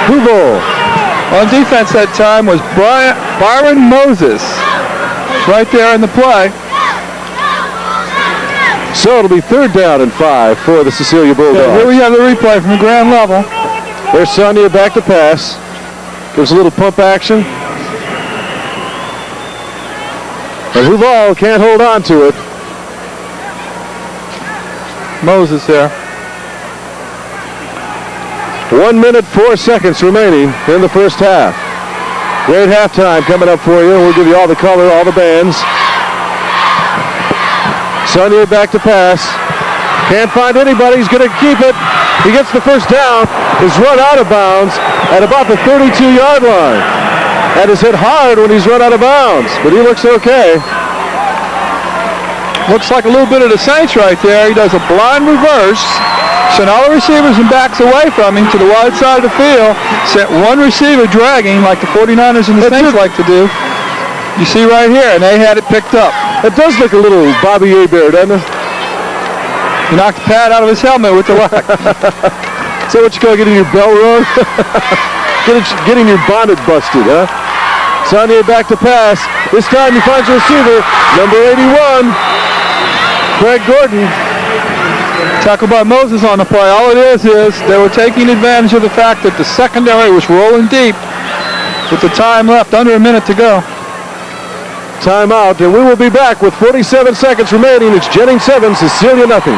Hubel. On defense that time was Byron Moses. Right there in the play. So it'll be 3rd down and 5 for the Cecilia Bulldogs. Here we have the replay from the ground level. There's Sonier back to pass. Gives a little pump action. And Hubel can't hold on to it. Moses there. 1 minute, 4 seconds remaining in the first half. Great halftime coming up for you. We'll give you all the color, all the bands. Sonier back to pass. Can't find anybody. He's going to keep it. He gets the first down. Is run out of bounds at about the 32-yard line. That is hit hard when he's run out of bounds, but he looks okay. Looks like a little bit of the Saints right there. He does a blind reverse. Sent all the receivers and backs away from him to the wide side of the field. Sent one receiver dragging like the 49ers and the Saints like to do. You see right here, and they had it picked up. It does look a little Bobby Hebert, doesn't it? He knocked the pad out of his helmet with the left. So what you call getting your bell rung? getting your bonnet busted, huh? Sonny back to pass. This time he finds a receiver, number 81, Craig Gordon. Tackle by Moses on the play. All it is they were taking advantage of the fact that the secondary was rolling deep with the time left, under a minute to go. Timeout, and we will be back with 47 seconds remaining. It's Jennings 7, Cecilia nothing.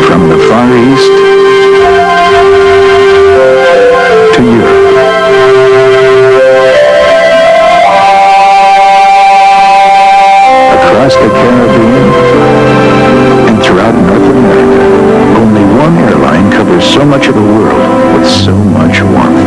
From the Far East to Europe. Across the Caribbean and throughout North America, only one airline covers so much of the world with so much warmth.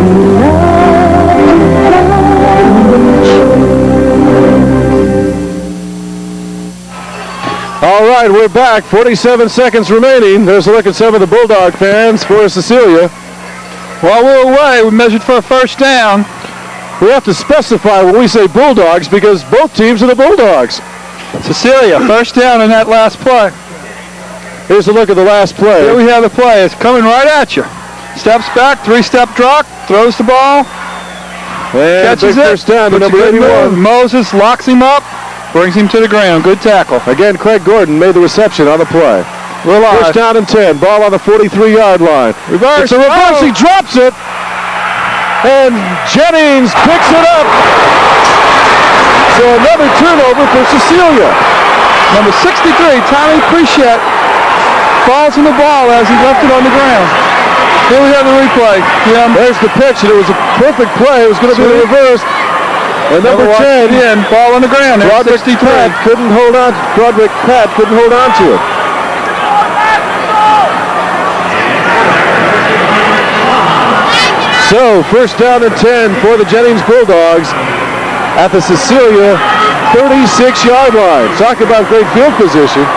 All right, we're back. 47 seconds remaining. There's a look at some of the Bulldog fans for Cecilia. While we're away, we measured for a first down. We have to specify when we say Bulldogs because both teams are the Bulldogs. Cecilia, first down in that last play. Here's a look at the last play. Here we have the play. It's coming right at you. Steps back, three-step drop, throws the ball, and catches it. First down to number 81. Moses locks him up, brings him to the ground. Good tackle. Again, Craig Gordon made the reception on the play. We're live. First down and 10. Ball on the 43-yard line. Reverse. It's a reverse. Oh. He drops it. And Jennings picks it up. So another turnover for Cecilia. Number 63, Tommy Prechette, falls in the ball as he left it on the ground. Here we have the replay. There's the pitch, and it was a perfect play. It was going to be a reverse. And number 10, ball on the ground. Broderick Pat couldn't hold on to it. So, first down and 10 for the Jennings Bulldogs at the Cecilia 36-yard line. Talk about great field position.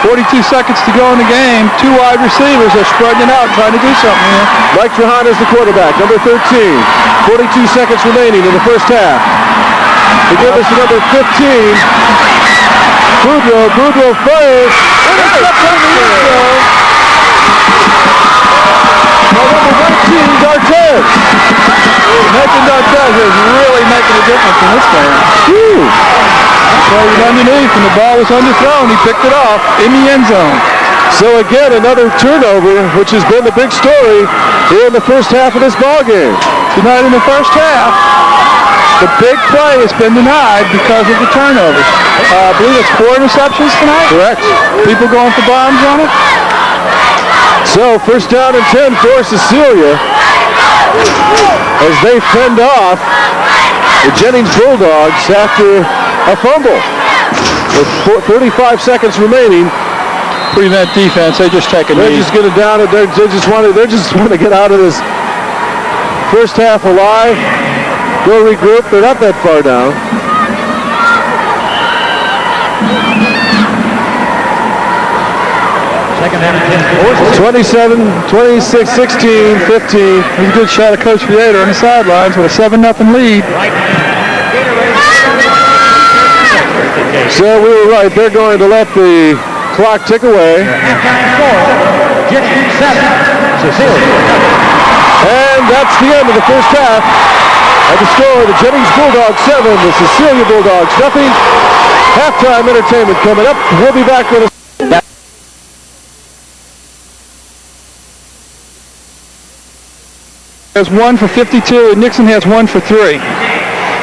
42 seconds to go in the game. Two wide receivers are spreading it out, trying to do something here. Mike Trahan is the quarterback, number 13. 42 seconds remaining in the first half. To give us to number 15. Boudreaux fires. Intercepted in the end zone. By number 19, D'Artez. Nathan D'Artez is really making a difference in this game. Well, he was underneath, and the ball was underthrown. He picked it off in the end zone. So again, another turnover, which has been the big story here in the first half of this ball game. Tonight in the first half, the big play has been denied because of the turnovers. I believe it's 4 interceptions tonight. Correct. People going for bombs on it. So first down and 10 for Cecilia as they fend off the Jennings Bulldogs after a fumble. With 35 seconds remaining. Prevent defense. They just take a knee. They're just getting down. They just want to get out of this first half alive. Go regroup. They're not that far down. Second down and 10. 27, 26, 16, 15. It was a good shot of Coach Vieira on the sidelines with a 7-0 lead. So we were right. They're going to let the clock tick away. Halftime score, Jennings 7, Cecilia. And that's the end of the first half. At the score, the Jennings Bulldogs 7, the Cecilia Bulldogs nothing. Halftime entertainment coming up. We'll be back with us. Has 1 for 52, and Nixon has 1 for 3.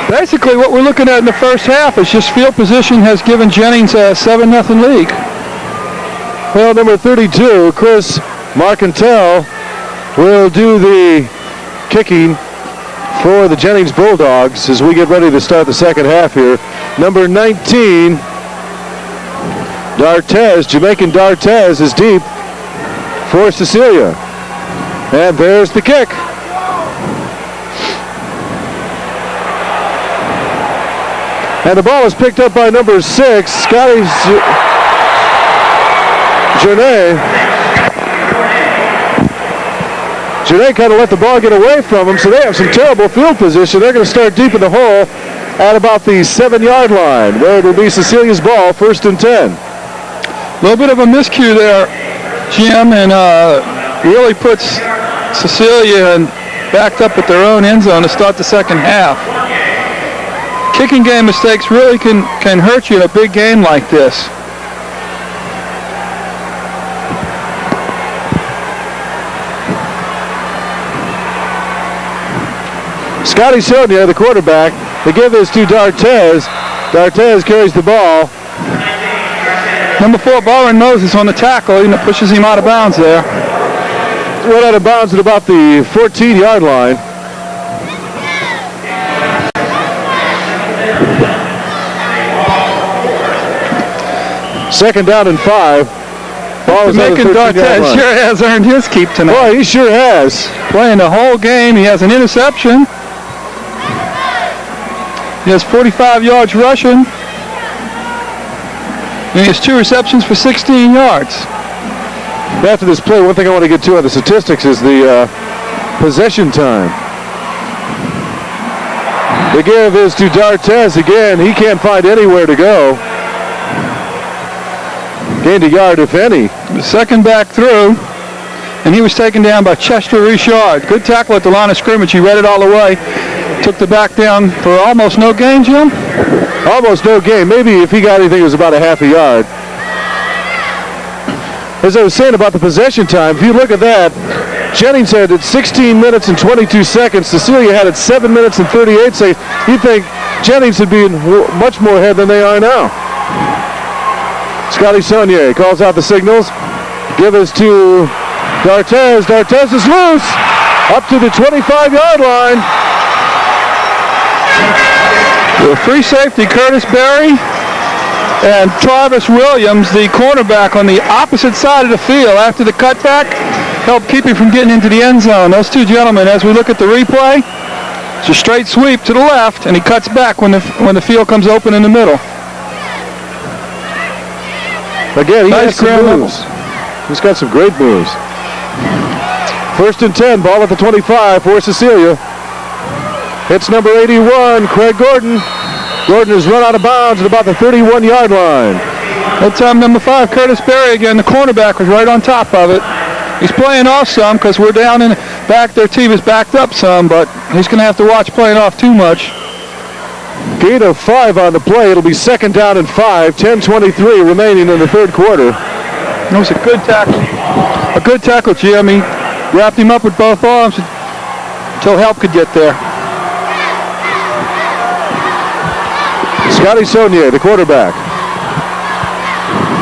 Basically, what we're looking at in the first half is just field position has given Jennings a 7-0 lead. Well, number 32, Chris Marcantel, will do the kicking for the Jennings Bulldogs as we get ready to start the second half here. Number 19, D'Artez, Jamaican D'Artez, is deep for Cecilia. And there's the kick. And the ball is picked up by number 6, Scotty Journey. Journey kind of let the ball get away from him, so they have some terrible field position. They're going to start deep in the hole at about the 7-yard line, where it will be Cecilia's ball, 1st and 10. A little bit of a miscue there, Jim, and really puts Cecilia backed up at their own end zone to start the second half. Kicking game mistakes really can hurt you in a big game like this. Scotty Sonia, the quarterback. The give is to D'Artez. D'Artez carries the ball. Number 4, Byron Moses on the tackle. He pushes him out of bounds there. Right out of bounds at about the 14-yard line. Second down and 5. Ball is Making D'Artez sure has earned his keep tonight. Boy, he sure has. Playing the whole game. He has an interception. He has 45 yards rushing. And he has 2 receptions for 16 yards. After this play, one thing I want to get to on the statistics is the possession time. The give is to D'Artez again. He can't find anywhere to go. Gained a yard, if any. The second back through, and he was taken down by Chester Richard. Good tackle at the line of scrimmage. He read it all the way. Took the back down for almost no gain, Jim? Almost no gain. Maybe if he got anything, it was about a half a yard. As I was saying about the possession time, if you look at that, Jennings had it 16 minutes and 22 seconds. Cecilia had it 7 minutes and 38 seconds. You'd think Jennings would be much more ahead than they are now. Scotty Saunier calls out the signals. Give us to D'Artez. D'Artez is loose. Up to the 25-yard line. The free safety, Curtis Berry, and Travis Williams, the cornerback on the opposite side of the field after the cutback, helped keep him from getting into the end zone. Those two gentlemen, as we look at the replay, it's a straight sweep to the left, and he cuts back when the field comes open in the middle. Again, he has some moves. He's got some great moves. 1st and 10, ball at the 25 for Cecilia. Hits number 81, Craig Gordon. Gordon has run out of bounds at about the 31-yard line. That time, number 5, Curtis Berry again. The cornerback was right on top of it. He's playing off some because we're down in the back. Their team is backed up some, but he's going to have to watch playing off too much. Gain of 5 on the play. It'll be 2nd down and 5. 10:23 remaining in the 3rd quarter. It was a good tackle. A good tackle, Jim. He wrapped him up with both arms until help could get there. Scotty Saunier, the quarterback.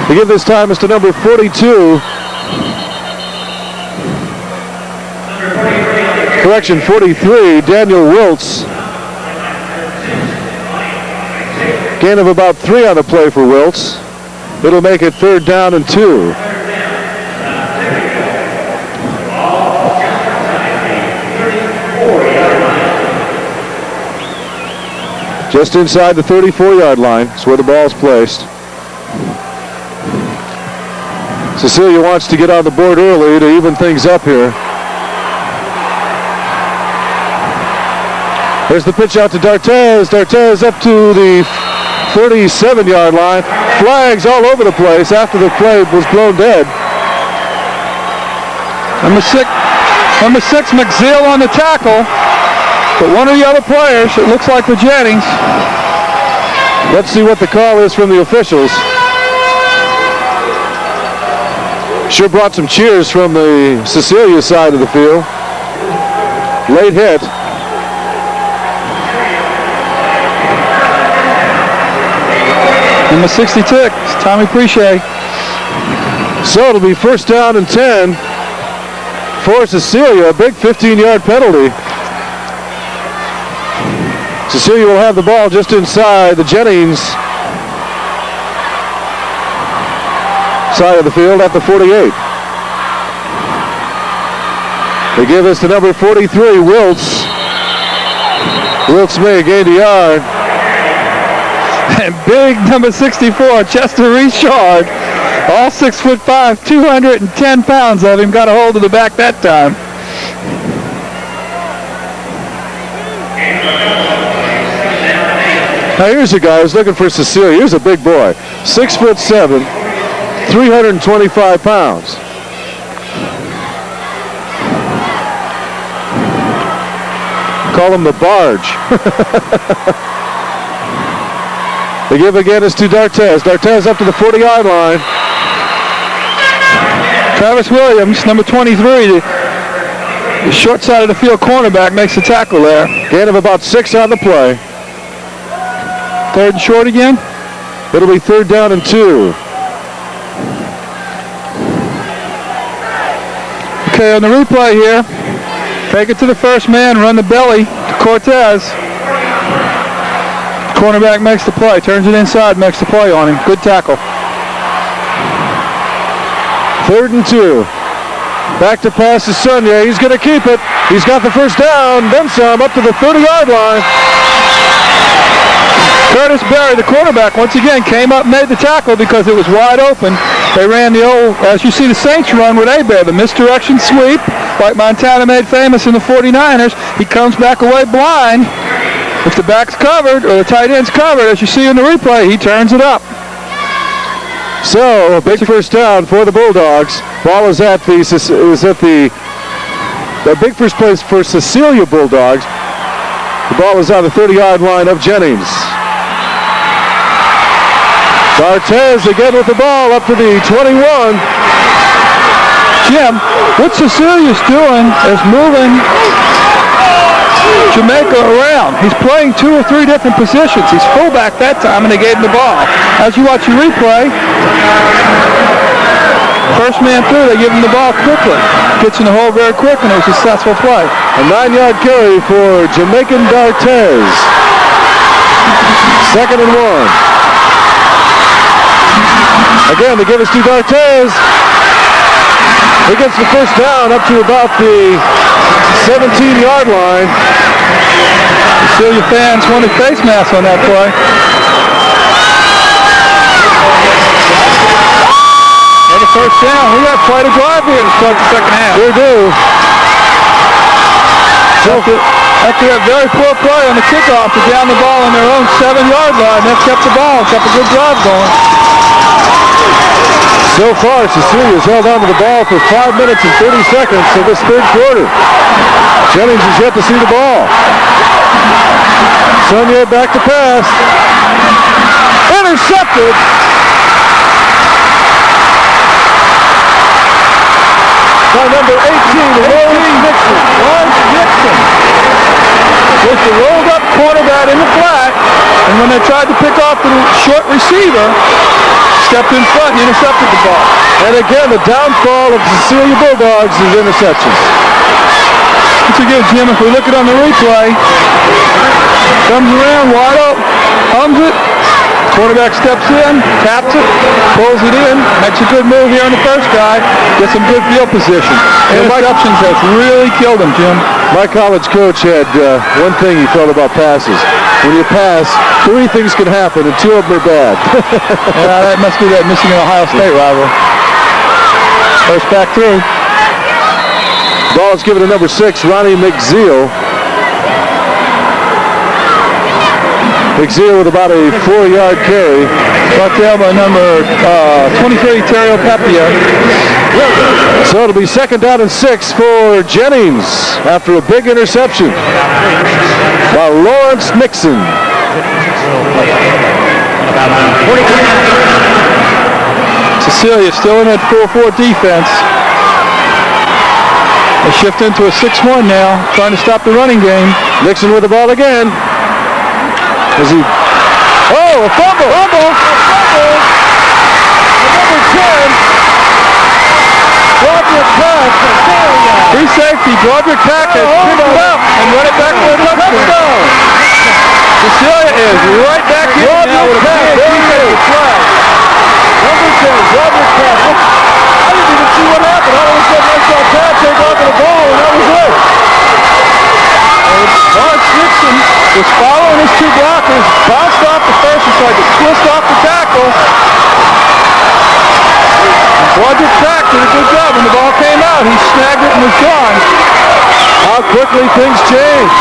The give this time is to number 42. Correction, 43, Daniel Wiltz. Gain of about 3 on the play for Wiltz. It'll make it 3rd down and 2. Just inside the 34-yard line is where the ball's placed. Cecilia wants to get on the board early to even things up here. There's the pitch out to D'Artez. D'Artez up to the 37-yard line. Flags all over the place after the play was blown dead. Number six, McZeal on the tackle. But one of the other players, it looks like for Jennings. Let's see what the call is from the officials. Sure brought some cheers from the Cecilia side of the field. Late hit. Number 66, Tommy Preche. So it'll be 1st down and 10 for Cecilia. A big 15-yard penalty. Cecilia will have the ball just inside the Jennings side of the field at the 48. They give us to number 43, Wiltz. Wiltz may have gained a yard. And big number 64, Chester Richard. All 6'5", 210 pounds of him. Got a hold of the back that time. Now here's a guy who's looking for Cecilia. Here's a big boy. 6'7", 325 pounds. Call him the barge. They give again is to D'Artez. D'Artez up to the 40-yard line. Travis Williams, number 23, the short side of the field cornerback, makes the tackle there. Gain of about 6 on the play. 3rd and short again. It'll be 3rd down and 2. Okay, on the replay here, take it to the first man, run the belly to Cortez. Cornerback makes the play, turns it inside, makes the play on him. Good tackle. 3rd and 2. Back to pass to Sonia. He's going to keep it. He's got the first down, then some, up to the 30-yard line. Curtis Berry, the quarterback, once again came up and made the tackle because it was wide open. They ran the old, as you see the Saints run with Hebert, the misdirection sweep, like Montana made famous in the 49ers. He comes back away blind. If the back's covered or the tight end's covered, as you see in the replay, he turns it up. So, a big first down for the Bulldogs. Ball is at the big first place for Cecilia Bulldogs. The ball is on the 30-yard line of Jennings. D'Artez again with the ball up to the 21. Jim, what Cecilia's doing is moving Jamaica around. He's playing 2 or 3 different positions. He's fullback that time, and they gave him the ball. As you watch the replay, first man through, they give him the ball quickly. Gets in the hole very quick, and it was a successful play. A 9-yard carry for Jamaican D'Artez. 2nd and 1. Again, they give us to D'Artez. He gets the first down up to about the 17-yard line. Cecilia fans wanted face masks on that play. Another first down. We got quite a drive here to start the second half. We do. After that very poor play on the kickoff to down the ball on their own 7-yard line, they've kept the ball, kept a good drive going. So far, Cecilia's held on to the ball for 5 minutes and 30 seconds of this 3rd quarter. Jennings is yet to see the ball. Sonia back to pass. Intercepted. By number 18, Lawrence Nixon. Lawrence Nixon was the rolled up quarterback in the flat, and when they tried to pick off the short receiver, stepped in front and intercepted the ball. And again, the downfall of Cecilia Bulldogs is interceptions. Once again, Jim, if we look at it on the replay, comes around, wide open, hums it, quarterback steps in, taps it, pulls it in, makes a good move here on the first guy, gets some good field position. Interceptions has really killed him, Jim. My college coach had one thing he felt about passes. When you pass, 3 things can happen, and 2 of them are bad. Yeah, that must be that Michigan-Ohio State rivalry. First back through. Ball is given to number 6, Ronnie McZeal. McZeal with about a 4-yard carry. Brought down by number 23, Terrio Papia. So it'll be 2nd down and 6 for Jennings after a big interception by Lawrence Nixon. Cecilia still in that 4-4 defense. They shift into a 6-1 now, trying to stop the running game. Nixon with the ball again. Is he? Oh, a fumble! Number 10. Broderick Pack. Free safety, Broderick Pack has picked it up and run it back for a touchdown. Cecilia is right back in now with a big defensive flag. Number 10, Broderick Pack. I didn't even see what happened. All of a sudden I saw Pat take off the ball, and that was it. How quickly things change.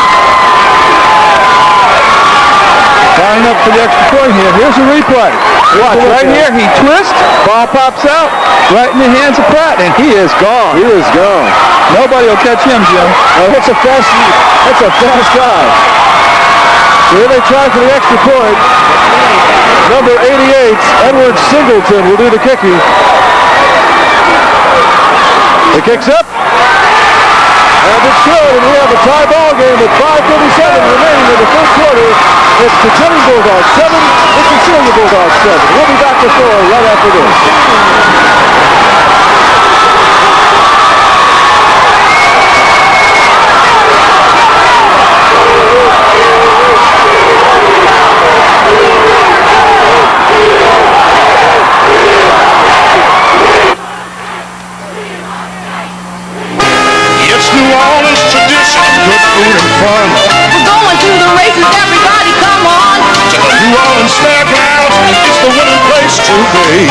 Lining up for the extra point here. Here's a replay. Watch, right here, he twists, ball pops out, right in the hands of Pratt, and he is gone. He is gone. Nobody will catch him, Jim. That's a fast guy. So here they try for the extra point. Number 88, Edward Singleton, will do the kicking. He kicks up. And it's good, and we have a tie ball game with 5:37 remaining in the first quarter. It's the Jennings Bulldogs 7, the Cecilia Bulldogs 7. We'll be back to 4 right after this. It's New Orleans tradition, good food and fun. We're going to the races, everybody come on. To the New Orleans Fairgrounds, it's the winning place to be.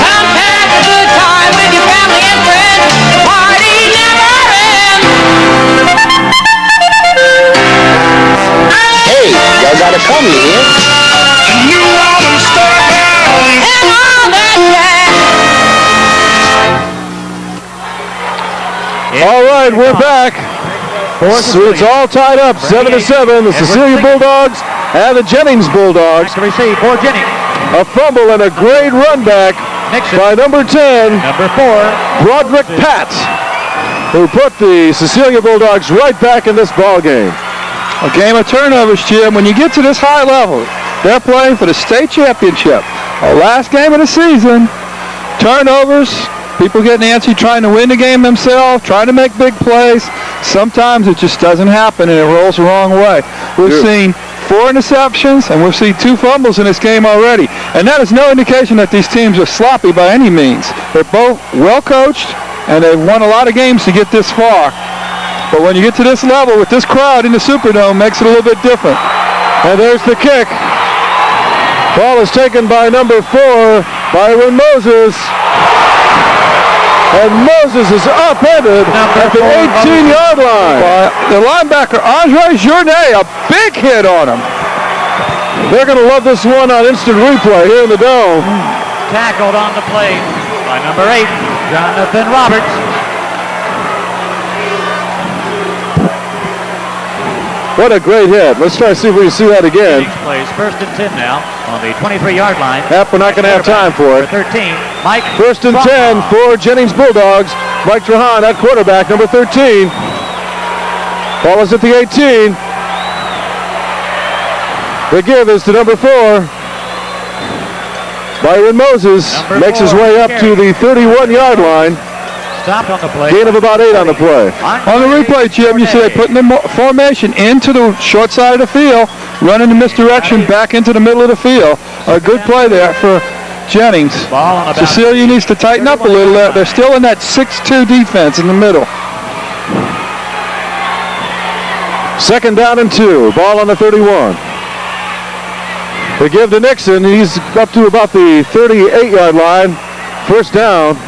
Come have a good time with your family and friends. The party never ends. Hey, y'all gotta come here. New Orleans Fairgrounds. And all that jazz. All right, we're back. So it's all tied up, 7-7. The Cecilia Bulldogs and the Jennings Bulldogs. To receive for Jennings. A fumble and a great run back by number 10, Number 4. Broderick Pat, who put the Cecilia Bulldogs right back in this ball game. A game of turnovers, Jim. When you get to this high level, they're playing for the state championship. Our last game of the season, turnovers, people getting antsy, trying to win the game themselves, trying to make big plays. Sometimes it just doesn't happen and it rolls the wrong way. We've seen 4 interceptions and we've seen 2 fumbles in this game already. And that is no indication that these teams are sloppy by any means. They're both well coached and they've won a lot of games to get this far. But when you get to this level with this crowd in the Superdome, makes it a little bit different. And there's the kick. Ball is taken by number 4, Byron Moses. And Moses is upended at the 18-yard line. The linebacker, Andre Journet, a big hit on him. They're going to love this one on instant replay here in the Dome. Tackled on the play by number 8, Jonathan Roberts. What a great hit. Let's try to see if we can see that again. Jennings plays 1st and 10 now on the 23-yard line. Yep, we're not going to have time for it. Number 13, Mike. 1st and 10 for Jennings Bulldogs. Mike Trahan at quarterback, number 13. Ball is at the 18. The give is to number 4. Byron Moses makes his way up to the 31-yard line. Stopped on the play. Gain of about 8 on the play. On the replay, Jim, you see they put in the formation into the short side of the field, running the misdirection back into the middle of the field. A good play there for Jennings. Cecilia needs to tighten up a little. They're still in that 6-2 defense in the middle. 2nd down and 2. Ball on the 31. They give to Nixon. He's up to about the 38-yard line. 1st down.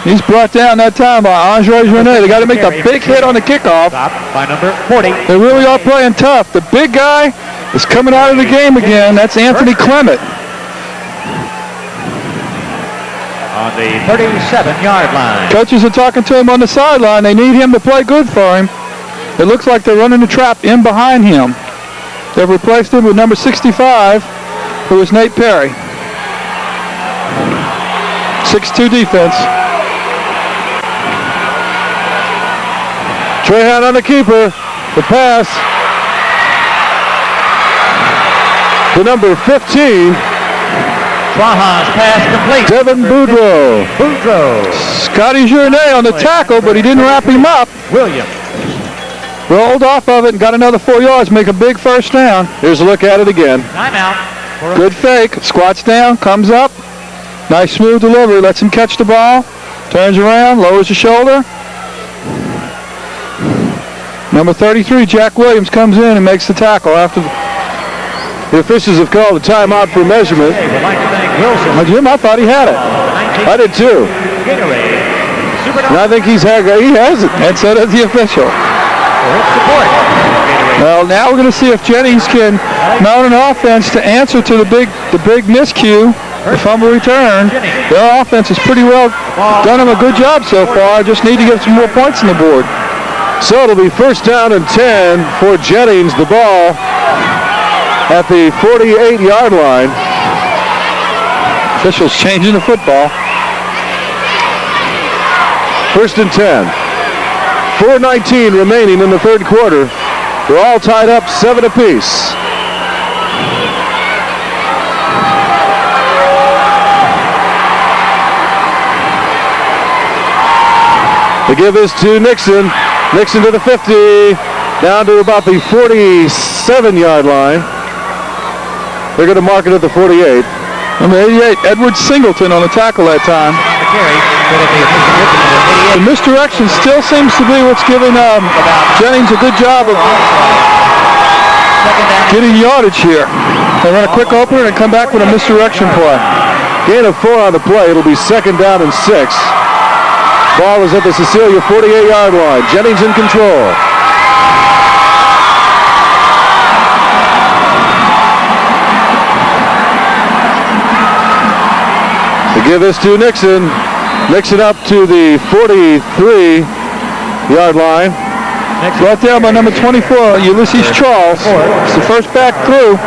He's brought down that time by Andre Journet. They got to make a big hit on the kickoff. By number 40. They really are playing tough. The big guy is coming out of the game again. That's Anthony Clement. On the 37-yard line. Coaches are talking to him on the sideline. They need him to play good for him. It looks like they're running the trap in behind him. They've replaced him with number 65, who is Nate Perry. 6-2 defense. Trahan on the keeper. The pass to number 15. Trahan's pass complete. Devin Boudreaux. Scotty Journet on the tackle, but he didn't wrap him up. Williams. Rolled off of it and got another 4 yards, make a big 1st down. Here's a look at it again. Timeout. Good fake. Squats down, comes up. Nice smooth delivery. Lets him catch the ball. Turns around, lowers the shoulder. Number 33, Jack Williams, comes in and makes the tackle after the officials have called a timeout for measurement. We'd like to thank Wilson. Jim, I thought he had it. I did too. And I think he has it. And so does the official. Well, now we're going to see if Jennings can mount an offense to answer to the big miscue, the fumble return. Their offense has pretty well done them a good job so far. Just need to get some more points on the board. So it'll be first down and 10 for Jennings. The ball at the 48-yard line. Officials changing the football. First and 10. 4:19 remaining in the third quarter. They're all tied up 7 apiece. The give is to Nixon. Nixon to the 50. Down to about the 47-yard line. They're going to mark it at the 48. Number 88, Edward Singleton on the tackle that time. The misdirection still seems to be what's giving Jennings a good job of getting yardage here. They run a quick opener and come back with a misdirection play. Gain of 4 on the play. It'll be second down and 6. Ball is at the Cecilia 48-yard line. Jennings in control. The give is to Nixon. Nixon up to the 43-yard line. Brought down by number 24, Ulysses Charles. It's the first back through.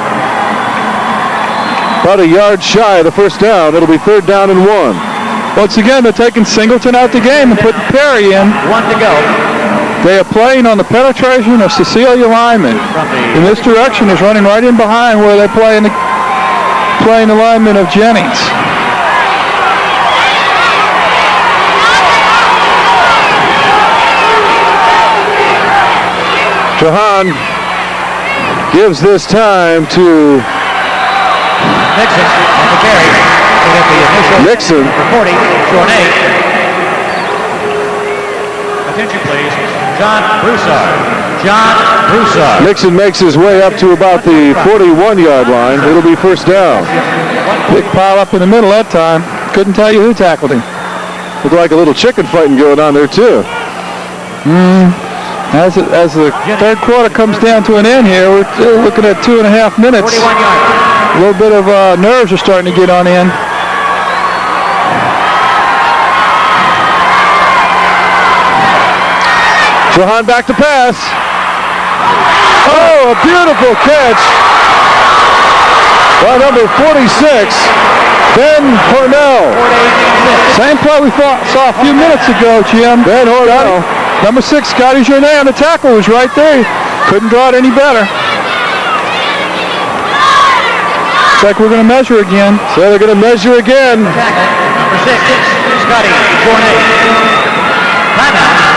About a yard shy of the first down. It'll be third down and 1. Once again, they're taking Singleton out the game and putting Perry in. 1 to go. They are playing on the penetration of Cecilia linemen. The misdirection is running right in behind where they're playing the lineman of Jennings. Trahan gives this time to Nixon on the carry. Nixon. Reporting, Journey. Attention, please. John Broussard. Nixon makes his way up to about the 41-yard line. It'll be first down. Big pile up in the middle that time. Couldn't tell you who tackled him. Looked like a little chicken fighting going on there, too. As the third quarter comes down to an end here, we're looking at 2.5 minutes. 41 yards. A little bit of nerves are starting to get on in. Trahan back to pass. Oh, a beautiful catch by number 46, Ben Hornell. Same play we saw a few minutes ago, Jim. Ben Hornell. Number 6, Scotty Journey on the tackle was right there. Couldn't draw it any better. Looks like we're going to measure again. So they're going to measure again. Number 6, Scotty Journey. Timeout.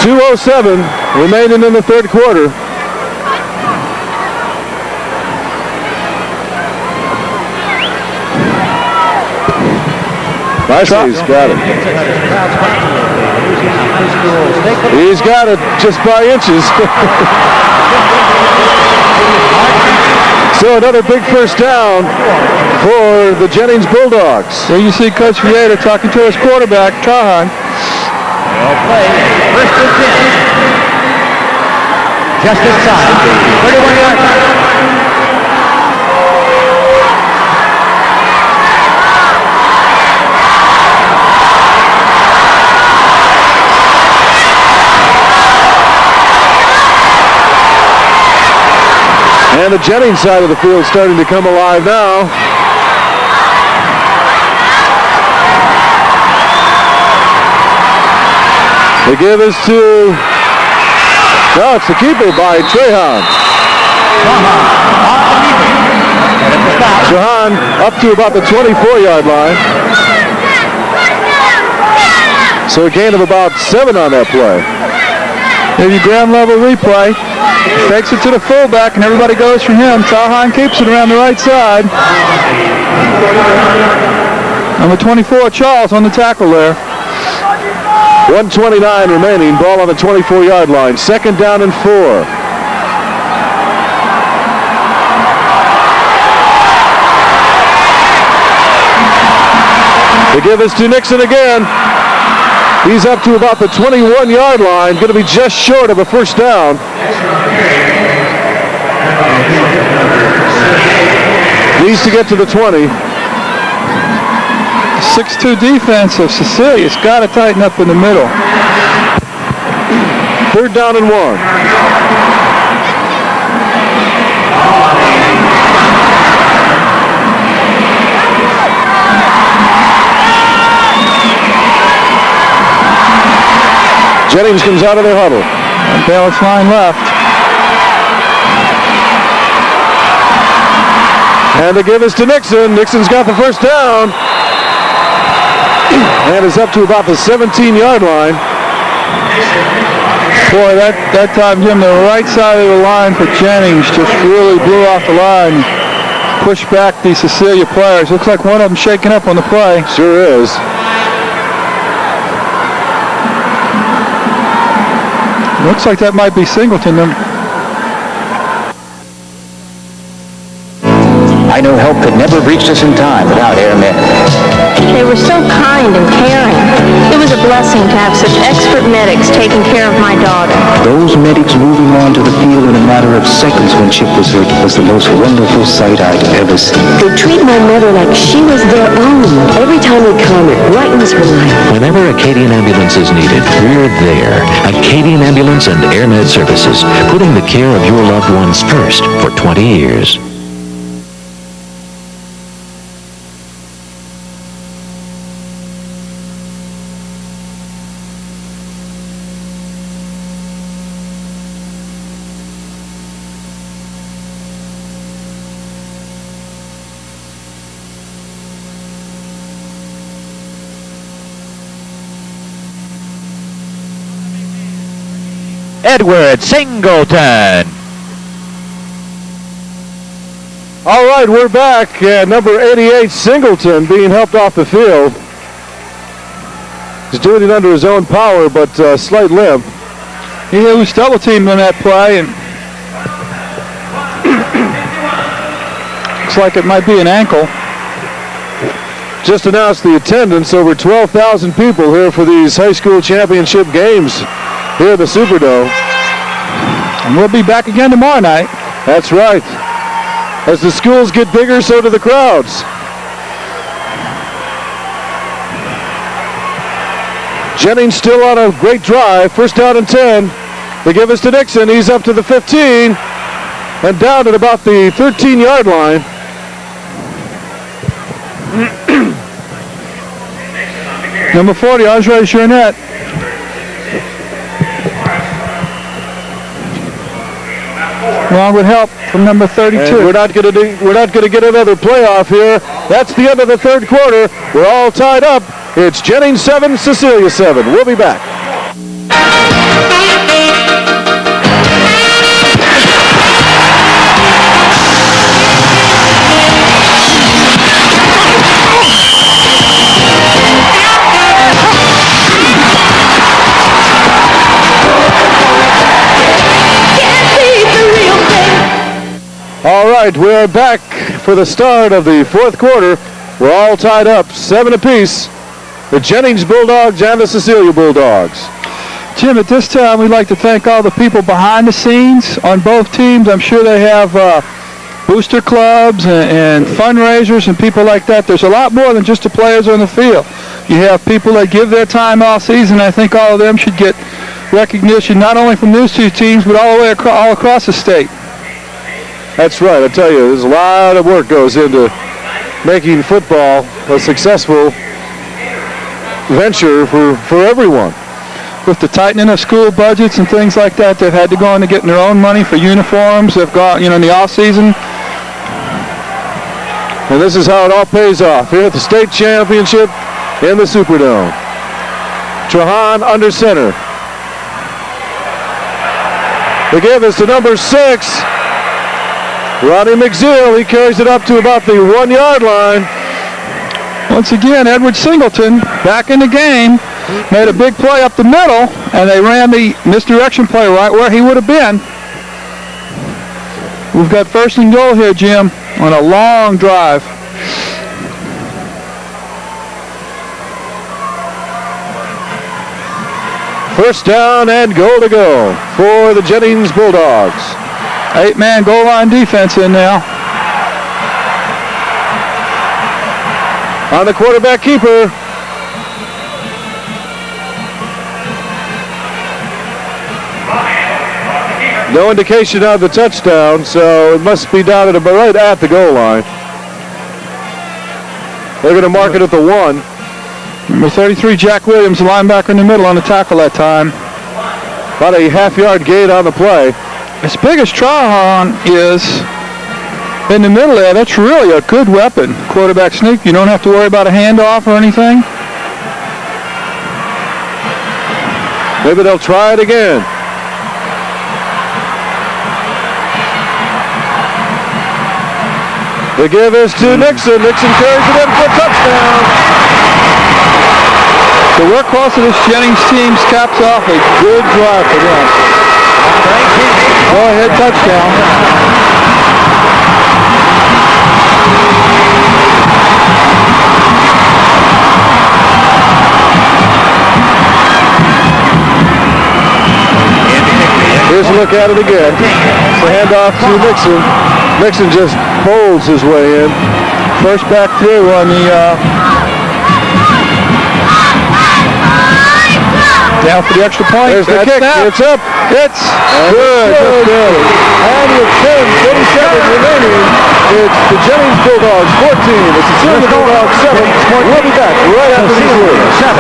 2:07 remaining in the third quarter. He's got it. He's got it just by inches. So another big first down for the Jennings Bulldogs. There you see Coach Vieira talking to his quarterback, Trahan. Well played. First and 10. Just inside the 31-yard line. And the Jennings side of the field starting to come alive now. The give is to, no, it's the keeper by Trahan. Trahan up to about the 24-yard line. So a gain of about 7 on that play. Maybe ground level replay. Takes it to the fullback and everybody goes for him. Trahan keeps it around the right side. Number 24, Charles on the tackle there. 1:29 remaining. Ball on the 24-yard line. Second down and 4. The give is to Nixon again. He's up to about the 21-yard line, going to be just short of a first down. Needs to get to the 20. 6-2 defense of Cecilia's got to tighten up in the middle. Third down and 1. Jennings comes out of their huddle. And balance line left. And they give us to Nixon. Nixon's got the first down. And is up to about the 17-yard line. Boy, that time, Jim, the right side of the line for Jennings just really blew off the line. Pushed back the Cecilia players. Looks like one of them shaking up on the play. Sure is. Looks like that might be Singleton. I know help could never have reached us in time without airmen. They were so kind and caring. It was a blessing to have such expert medics taking care of my daughter. Those medics moving on to the field in a matter of seconds when Chip was hurt was the most wonderful sight I'd ever seen. They treat my mother like she was their own. Every time they come, it brightens her life. Whenever Acadian ambulance is needed, we're there. Acadian Ambulance and AirMed Services, putting the care of your loved ones first for 20 years. Edward Singleton. All right, we're back. Number 88, Singleton, being helped off the field. He's doing it under his own power, but slight limp. He was double teamed on that play, and looks like it might be an ankle. Just announced the attendance, over 12,000 people here for these high school championship games here at the Superdome. And we'll be back again tomorrow night. That's right. As the schools get bigger, so do the crowds. Jennings still on a great drive. First down and 10. They give us to Nixon. He's up to the 15 and down at about the 13-yard line. Number 40, Andre Journette. Along with help from number 32. And we're not going to get another playoff here. That's the end of the third quarter. We're all tied up. It's Jennings 7, Cecilia 7. We'll be back. All right, we're back for the start of the fourth quarter. We're all tied up, 7 apiece. The Jennings Bulldogs and the Cecilia Bulldogs. Jim, at this time, we'd like to thank all the people behind the scenes on both teams. I'm sure they have booster clubs and fundraisers and people like that. There's a lot more than just the players on the field. You have people that give their time all season. I think all of them should get recognition, not only from these two teams, but all the way all across the state. That's right. I tell you, there's a lot of work goes into making football a successful venture for everyone. With the tightening of school budgets and things like that, they've had to go into getting their own money for uniforms. They've got, in the off season. And this is how it all pays off here at the state championship in the Superdome. Trahan under center. They give us to number 6. Ronnie McZill, he carries it up to about the 1-yard line. Once again, Edward Singleton back in the game, made a big play up the middle, and they ran the misdirection play right where he would have been. We've got first and goal here, Jim, on a long drive. First down and goal to go for the Jennings Bulldogs. 8-man goal line defense in now. On the quarterback keeper. No indication of the touchdown, so it must be down at right at the goal line. They're going to mark it at the 1. Number 33, Jack Williams, the linebacker in the middle on the tackle that time. About a half-yard gain on the play. His biggest try-on is in the middle there. That's really a good weapon. Quarterback sneak. You don't have to worry about a handoff or anything. Maybe they'll try it again. The give is to Nixon. Nixon carries it in for a touchdown. The workhorse of this Jennings team caps off a good drive for them. Go ahead, touchdown. Here's a look at it again. It's a handoff to Nixon. Nixon just bowls his way in. First back through on the down for the extra point. There's the kick. Snap. It's up. It's good. And with 10:47 remaining, it's the Jennings Bulldogs 14. The Cecilia Bulldogs 7. We'll be back right after these words. 7.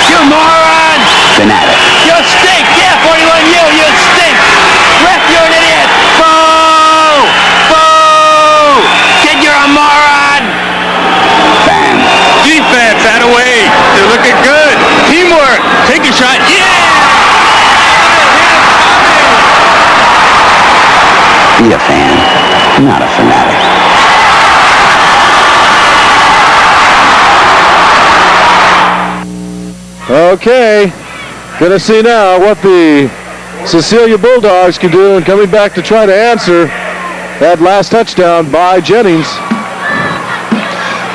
You moron! Fanatic. You stink! Yeah, 41, you stink! Ref, you're an idiot! Boo! Boo! Kid, you're a moron! Fan. Defense, out of way. They're looking good. Teamwork. Take a shot. Yeah! Be a fan, not a fanatic. Okay. Gonna see now what the Cecilia Bulldogs can do, and coming back to try to answer that last touchdown by Jennings.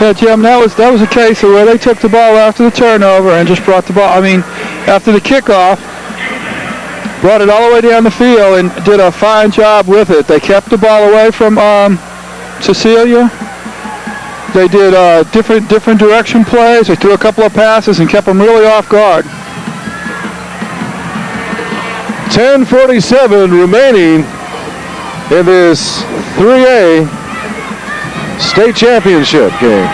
Yeah, Jim, that was a case of where they took the ball after the turnover and just brought the ball. I mean, after the kickoff, brought it all the way down the field and did a fine job with it. They kept the ball away from Cecilia. They did different direction plays. They threw a couple of passes and kept them really off guard. 10:47 remaining in this 3A state championship game.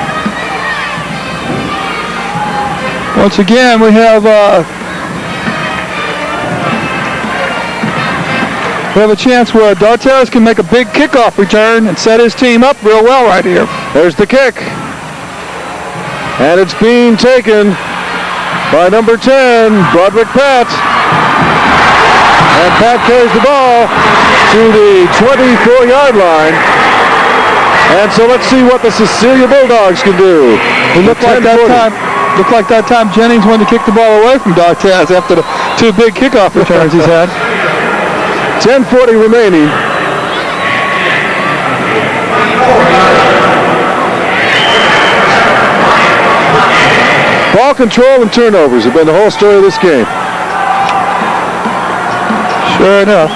Once again, we have a chance where Dartes can make a big kickoff return and set his team up real well right here. There's the kick. And it's being taken by number 10, Broderick Pat. And Pat carries the ball to the 24-yard line. And so let's see what the Cecilia Bulldogs can do. It looked like that time Jennings wanted to kick the ball away from Dartes after the 2 big kickoff returns he's had. 10:40 remaining. Ball control and turnovers have been the whole story of this game. Sure enough.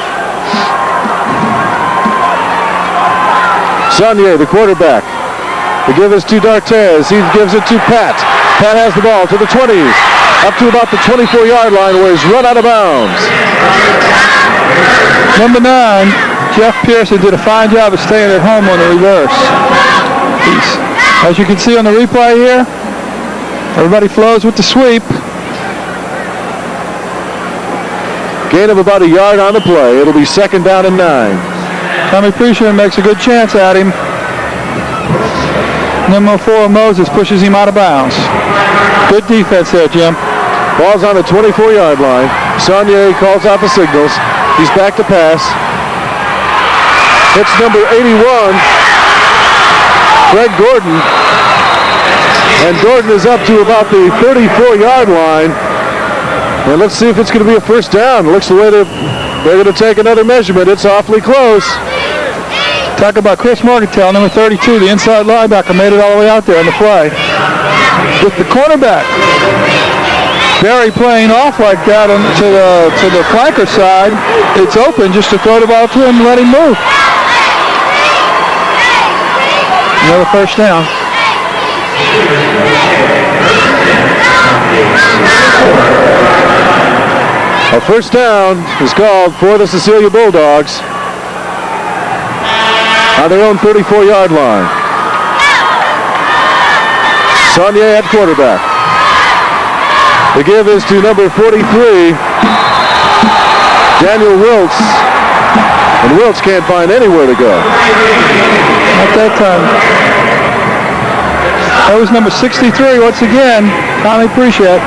Saunier, the quarterback. The give is to Dartes. He gives it to Pat. Pat has the ball to the 20s. Up to about the 24-yard line where he's run out of bounds. Number 9, Jeff Pearson did a fine job of staying at home on the reverse. As you can see on the replay here, everybody flows with the sweep. Gain of about a yard on the play. It'll be 2nd down and 9. Tommy Priesher makes a good chance at him. Number 4, Moses, pushes him out of bounds. Good defense there, Jim. Ball's on the 24-yard line. Saunier calls out the signals. He's back to pass. It's number 81, Greg Gordon. And Gordon is up to about the 34-yard line. And let's see if it's going to be a first down. Looks the way they're going to take another measurement. It's awfully close. Talk about Chris Morgantown, number 32, the inside linebacker, made it all the way out there on the play. With the cornerback, Barry playing off like that to the flanker side, it's open just to throw the ball to him and let him move. Another first down. A first down is called for the Cecilia Bulldogs on their own 34-yard line. Saunier at quarterback. The give is to number 43, Daniel Wiltz. And Wiltz can't find anywhere to go. At that time. That was number 63 once again, Tommy Preciat.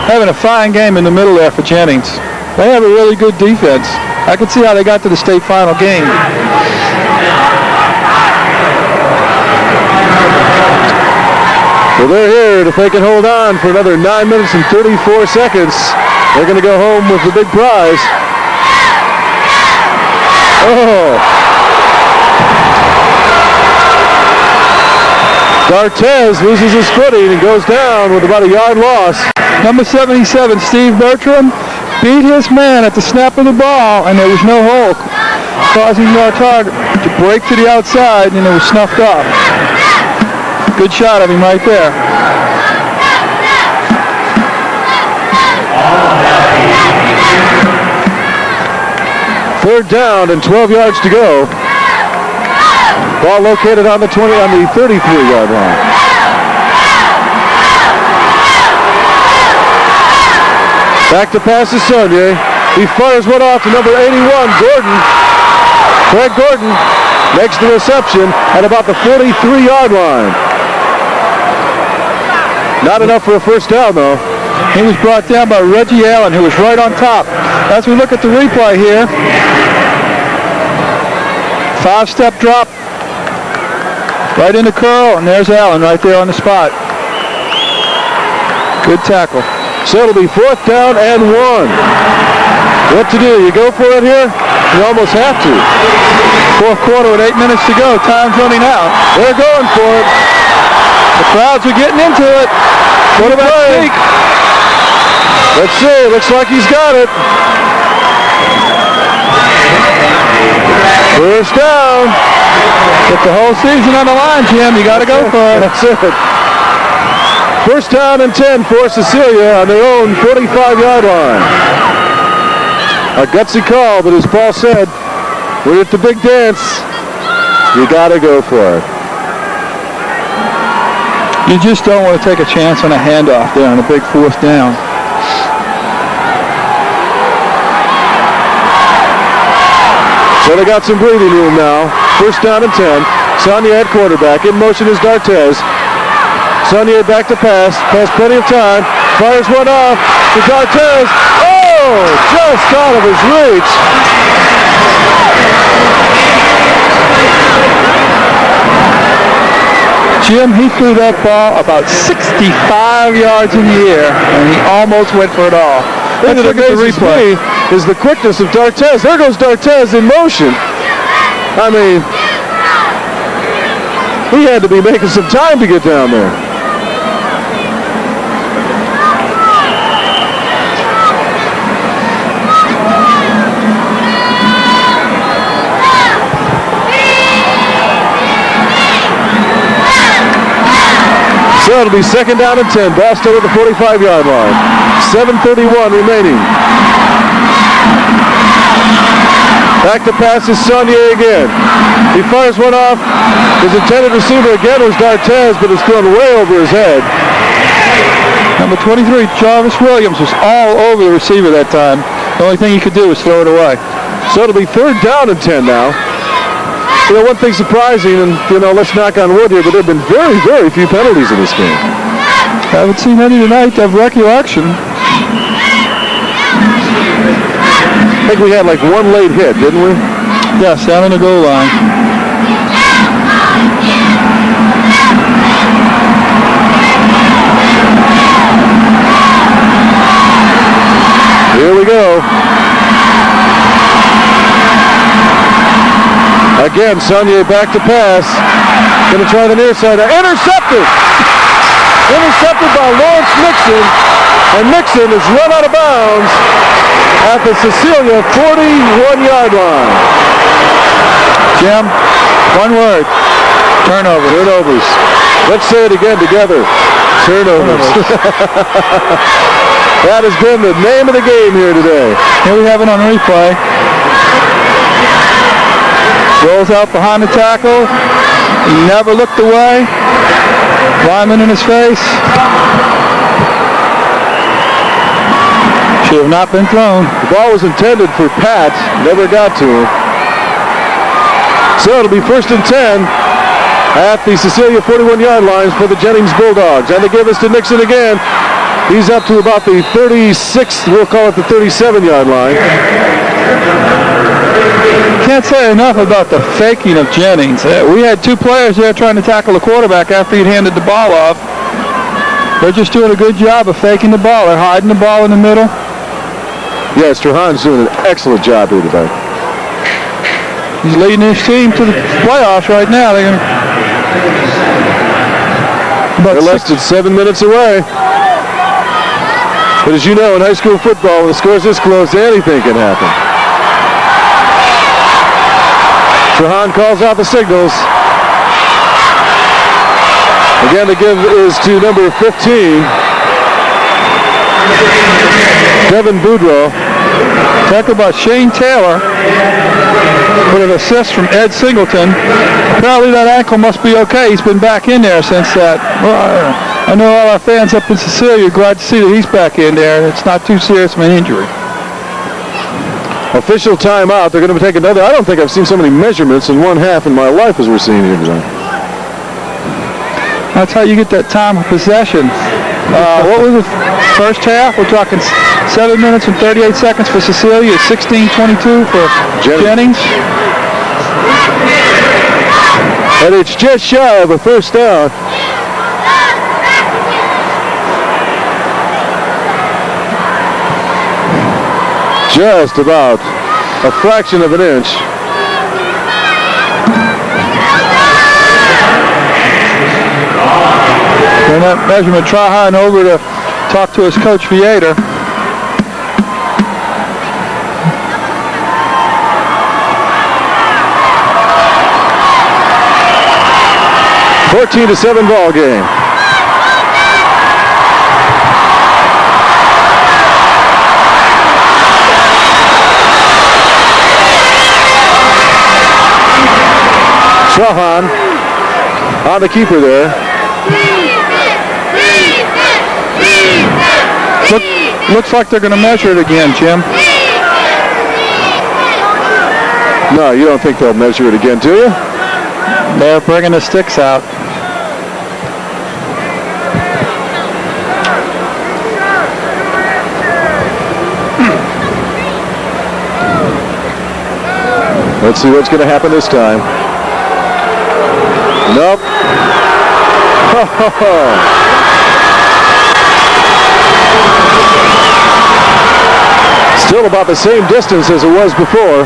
Having a fine game in the middle there for Jennings. They have a really good defense. I can see how they got to the state final game. Well, they're here. If they can hold on for another 9 minutes and 34 seconds, they're going to go home with the big prize. Oh. D'Artez loses his footing and goes down with about a yard loss. Number 77, Steve Bertram, beat his man at the snap of the ball, and there was no hole, causing our target to break to the outside, and it was snuffed off. Good shot of him right there. Third down and 12 yards to go. Ball located on the 33-yard line. Back to pass to Saunier. He fires one off to number 81, Gordon. Greg Gordon makes the reception at about the 43-yard line. Not enough for a first down, though. He was brought down by Reggie Allen, who was right on top. As we look at the replay here, 5-step drop, right in the curl, and there's Allen right there on the spot. Good tackle. So it'll be fourth down and 1. What to do? You go for it here? You almost have to. Fourth quarter with 8 minutes to go. Time's running out. They're going for it. The crowds are getting into it. Quarterback sneak. Let's see. Looks like he's got it. First down. Put the whole season on the line, Jim. You got to go for it. That's it. First down and 10 for Cecilia on their own 45-yard line. A gutsy call, but as Paul said, we're at the big dance. You got to go for it. You just don't want to take a chance on a handoff there on a big fourth down. So they got some breathing room now. First down and 10. Saunier at quarterback. In motion is D'Artez. Saunier back to pass. Has plenty of time. Fires one off to D'Artez. Oh! Just out of his reach. Jim, he threw that ball about 65 yards in the air, and he almost went for it all. Let's look at the replay. Is the quickness of D'Artez. There goes D'Artez in motion. I mean, he had to be making some time to get down there. So it'll be second down and 10. Ball still at the 45-yard line. 7:31 remaining. Back to pass is Saunier again. He fires one off. His intended receiver again was D'Artez, but it's thrown way over his head. Number 23, Jarvis Williams, was all over the receiver that time. The only thing he could do was throw it away. So it'll be third down and 10 now. You know, one thing surprising, and, you know, let's knock on wood here, but there have been very, very few penalties in this game. Haven't seen any tonight of recollection. I think we had like one late hit, didn't we? Yes, down on the goal line. Here we go. Again, Saunier back to pass. Going to try the near side. Intercepted! Intercepted by Lawrence Nixon. And Nixon is run out of bounds at the Cecilia 41-yard line. Jim, one word. Turnovers. Turnovers. Let's say it again together. Turnovers. That has been the name of the game here today. Here we have it on replay. Rolls out behind the tackle. He never looked away. Lineman in his face. Should have not been thrown. The ball was intended for Pat. Never got to him. So it'll be 1st and 10 at the Cecilia 41-yard lines for the Jennings Bulldogs. And they give us to Nixon again. He's up to about the 36th, we'll call it the 37-yard line. Can't say enough about the faking of Jennings. We had 2 players there trying to tackle the quarterback after he'd handed the ball off. They're just doing a good job of faking the ball. They're hiding the ball in the middle. Yes, Trahan's doing an excellent job here today. He's leading his team to the playoffs right now. They're less than 7 minutes away. But as you know, in high school football, when the score's this close, anything can happen. Trahan calls out the signals. Again, the give is to number 15, Devin Boudreau. Talk about Shane Taylor with an assist from Ed Singleton. Apparently that ankle must be okay. He's been back in there since that. Well, I know all our fans up in Cecilia are glad to see that he's back in there. It's not too serious of an injury. Official timeout. They're going to take another. I don't think I've seen so many measurements in one half in my life as we're seeing here today. That's how you get that time of possession. What was the first half? We're talking 7 minutes and 38 seconds for Cecilia, 16:22 for Jennings. And it's just shy of a first down. Just about a fraction of an inch. And that measurement, Trahan over to talk to his coach Vietor. A 14-7 ball game. Trahan on the keeper there. Looks like they're going to measure it again, Jim. No, you don't think they'll measure it again, do you? They're bringing the sticks out. Let's see what's going to happen this time. Nope. Still about the same distance as it was before.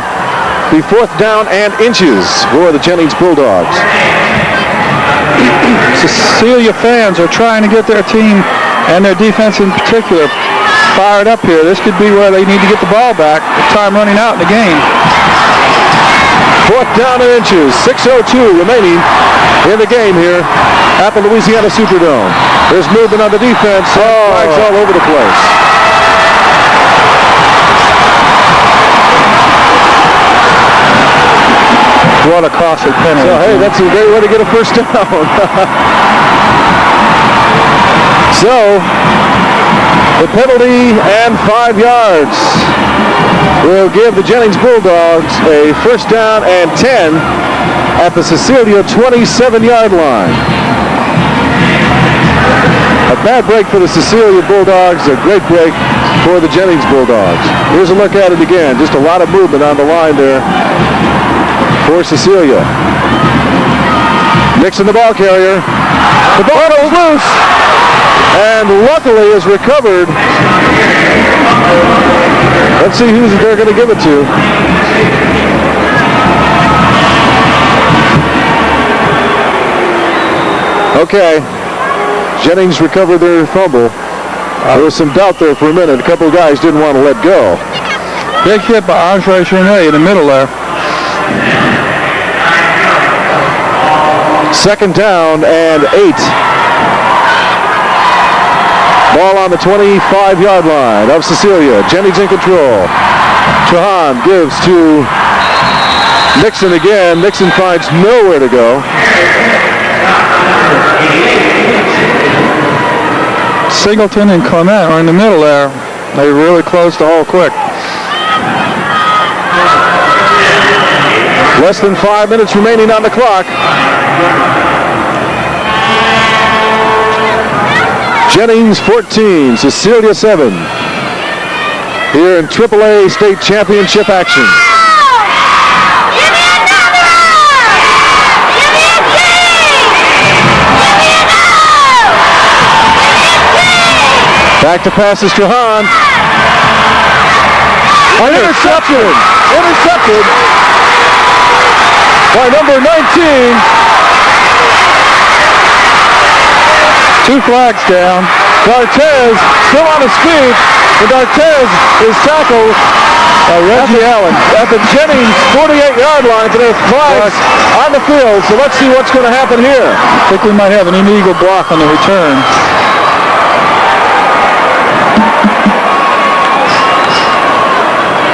The 4th down and inches for the Jennings Bulldogs. Cecilia fans are trying to get their team and their defense in particular fired up here. This could be where they need to get the ball back with time running out in the game. 4th down and inches. 6:02 remaining in the game here at the Louisiana Superdome. There's movement on the defense. Flags all over the place. What a costly penalty. So, hey, that's a great way to get a first down. So, the penalty and 5 yards will give the Jennings Bulldogs a first down and 10 at the Cecilia 27-yard line. A bad break for the Cecilia Bulldogs, a great break for the Jennings Bulldogs. Here's a look at it again. Just a lot of movement on the line there for Cecilia. Nixon, the ball carrier. The ball goes loose and luckily is recovered. Let's see who they're going to give it to. Okay. Jennings recovered their fumble. There was some doubt there for a minute. A couple of guys didn't want to let go. Big hit by Andre Journet in the middle there. Second down and 8. Ball on the 25-yard line of Cecilia. Jennings in control. Trahan gives to Nixon again. Nixon finds nowhere to go. Singleton and Clement are in the middle there. They really closed the hole quick. Less than 5 minutes remaining on the clock. Jennings 14, Cecilia 7. Here in AAA state championship action. Back to passes Trahan. Intercepted by number 19. 2 flags down. D'Artez still on his feet, and D'Artez is tackled by Reggie Allen at the Jennings 48-yard line. And there's flags on the field, so let's see what's going to happen here. I think we might have an illegal block on the return.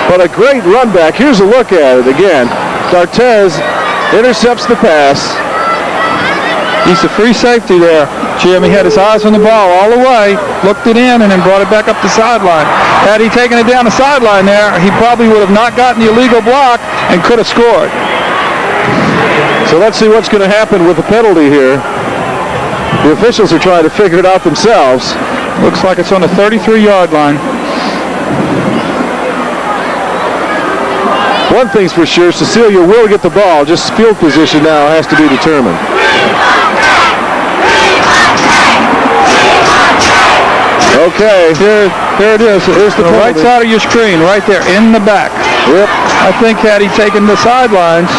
But a great run back. Here's a look at it again. D'Artez intercepts the pass. He's the free safety there. Jim, he had his eyes on the ball all the way, looked it in, and then brought it back up the sideline. Had he taken it down the sideline there, he probably would have not gotten the illegal block and could have scored. So let's see what's going to happen with the penalty here. The officials are trying to figure it out themselves. Looks like it's on the 33-yard line. One thing's for sure, Cecilia will get the ball. Just field position now has to be determined. Okay. There it is. There's the right side of your screen, right there, in the back. Yep. I think had he taken the sidelines,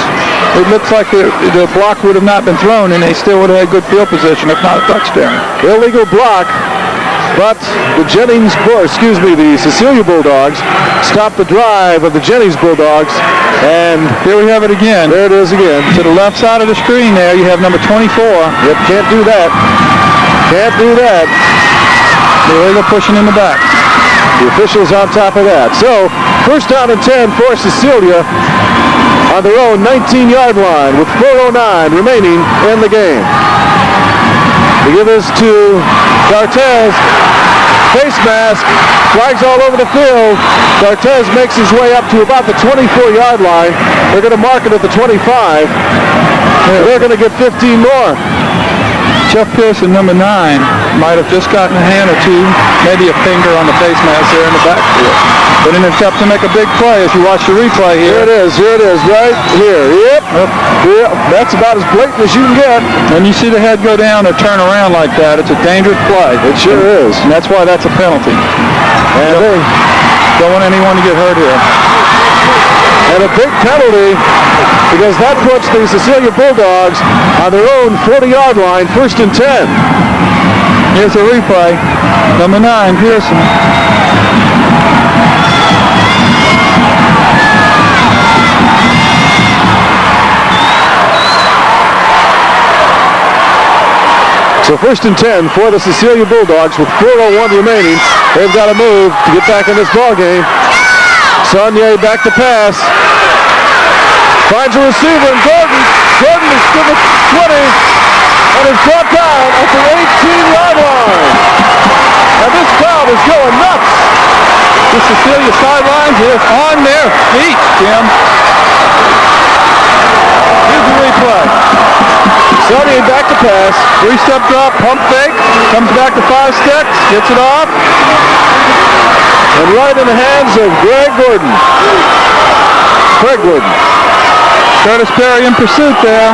it looks like the block would have not been thrown, and they still would have had good field position, if not a touchdown. Illegal block, but the the Cecilia Bulldogs stopped the drive of the Jennings Bulldogs, and here we have it again. There it is again. To the left side of the screen there, you have number 24. Yep, can't do that. Can't do that. The illegal pushing in the back. The officials on top of that. So, first down and 10 for Cecilia on their own 19-yard line with 4:09 remaining in the game. They give this to D'Artez. Face mask. Flags all over the field. D'Artez makes his way up to about the 24-yard line. They're going to mark it at the 25. They're going to get 15 more. Jeff Pearson, number 9, might have just gotten a hand or two, maybe a finger on the face mask there in the backfield. But in an attempt to make a big play, as you watch the replay here. Here it is, right here. Yep. Yep. That's about as blatant as you can get. When you see the head go down or turn around like that, it's a dangerous play. It sure is. And that's why that's a penalty. And they don't want anyone to get hurt here. And a big penalty because that puts the Cecilia Bulldogs on their own 40-yard line, 1st and 10. Here's a replay. Number 9, Pearson. So 1st and 10 for the Cecilia Bulldogs with 4:01 remaining. They've got to move to get back in this ball game. Saunier back to pass. Finds a receiver in Gordon. Gordon is to the 20 and is brought down at the 18-yard line. And this crowd is going nuts. The Cecilia sidelines is on their feet, Jim. Here's the replay. Saunier back to pass. 3-step drop, pump fake. Comes back to 5 steps. Gets it off. And right in the hands of Greg Gordon. Curtis Perry in pursuit there.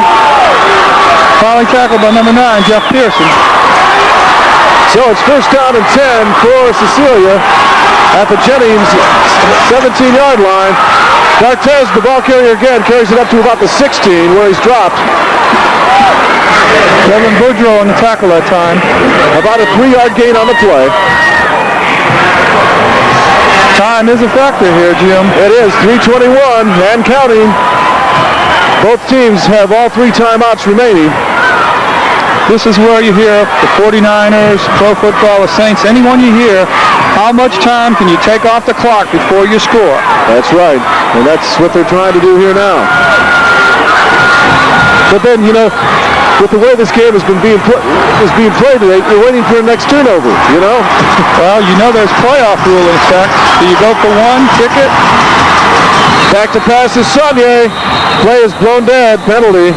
Finally tackled by number 9, Jeff Pearson. So it's 1st down and 10 for Cecilia at the Jennings 17-yard line. D'Artez, the ball carrier again, carries it up to about the 16 where he's dropped. Kevin Boudreau on the tackle that time. About a 3-yard gain on the play. Time is a factor here, Jim. It is 3:21 and counting. Both teams have all 3 timeouts remaining. This is where you hear the 49ers, Pro Football, the Saints, anyone you hear, how much time can you take off the clock before you score? That's right, and that's what they're trying to do here now. But then, with the way this game is being played today, you're waiting for the next turnover, Well, there's playoff rule in effect. Do you go for one, kick it? Back to pass is Saunier. Play is blown dead, penalty.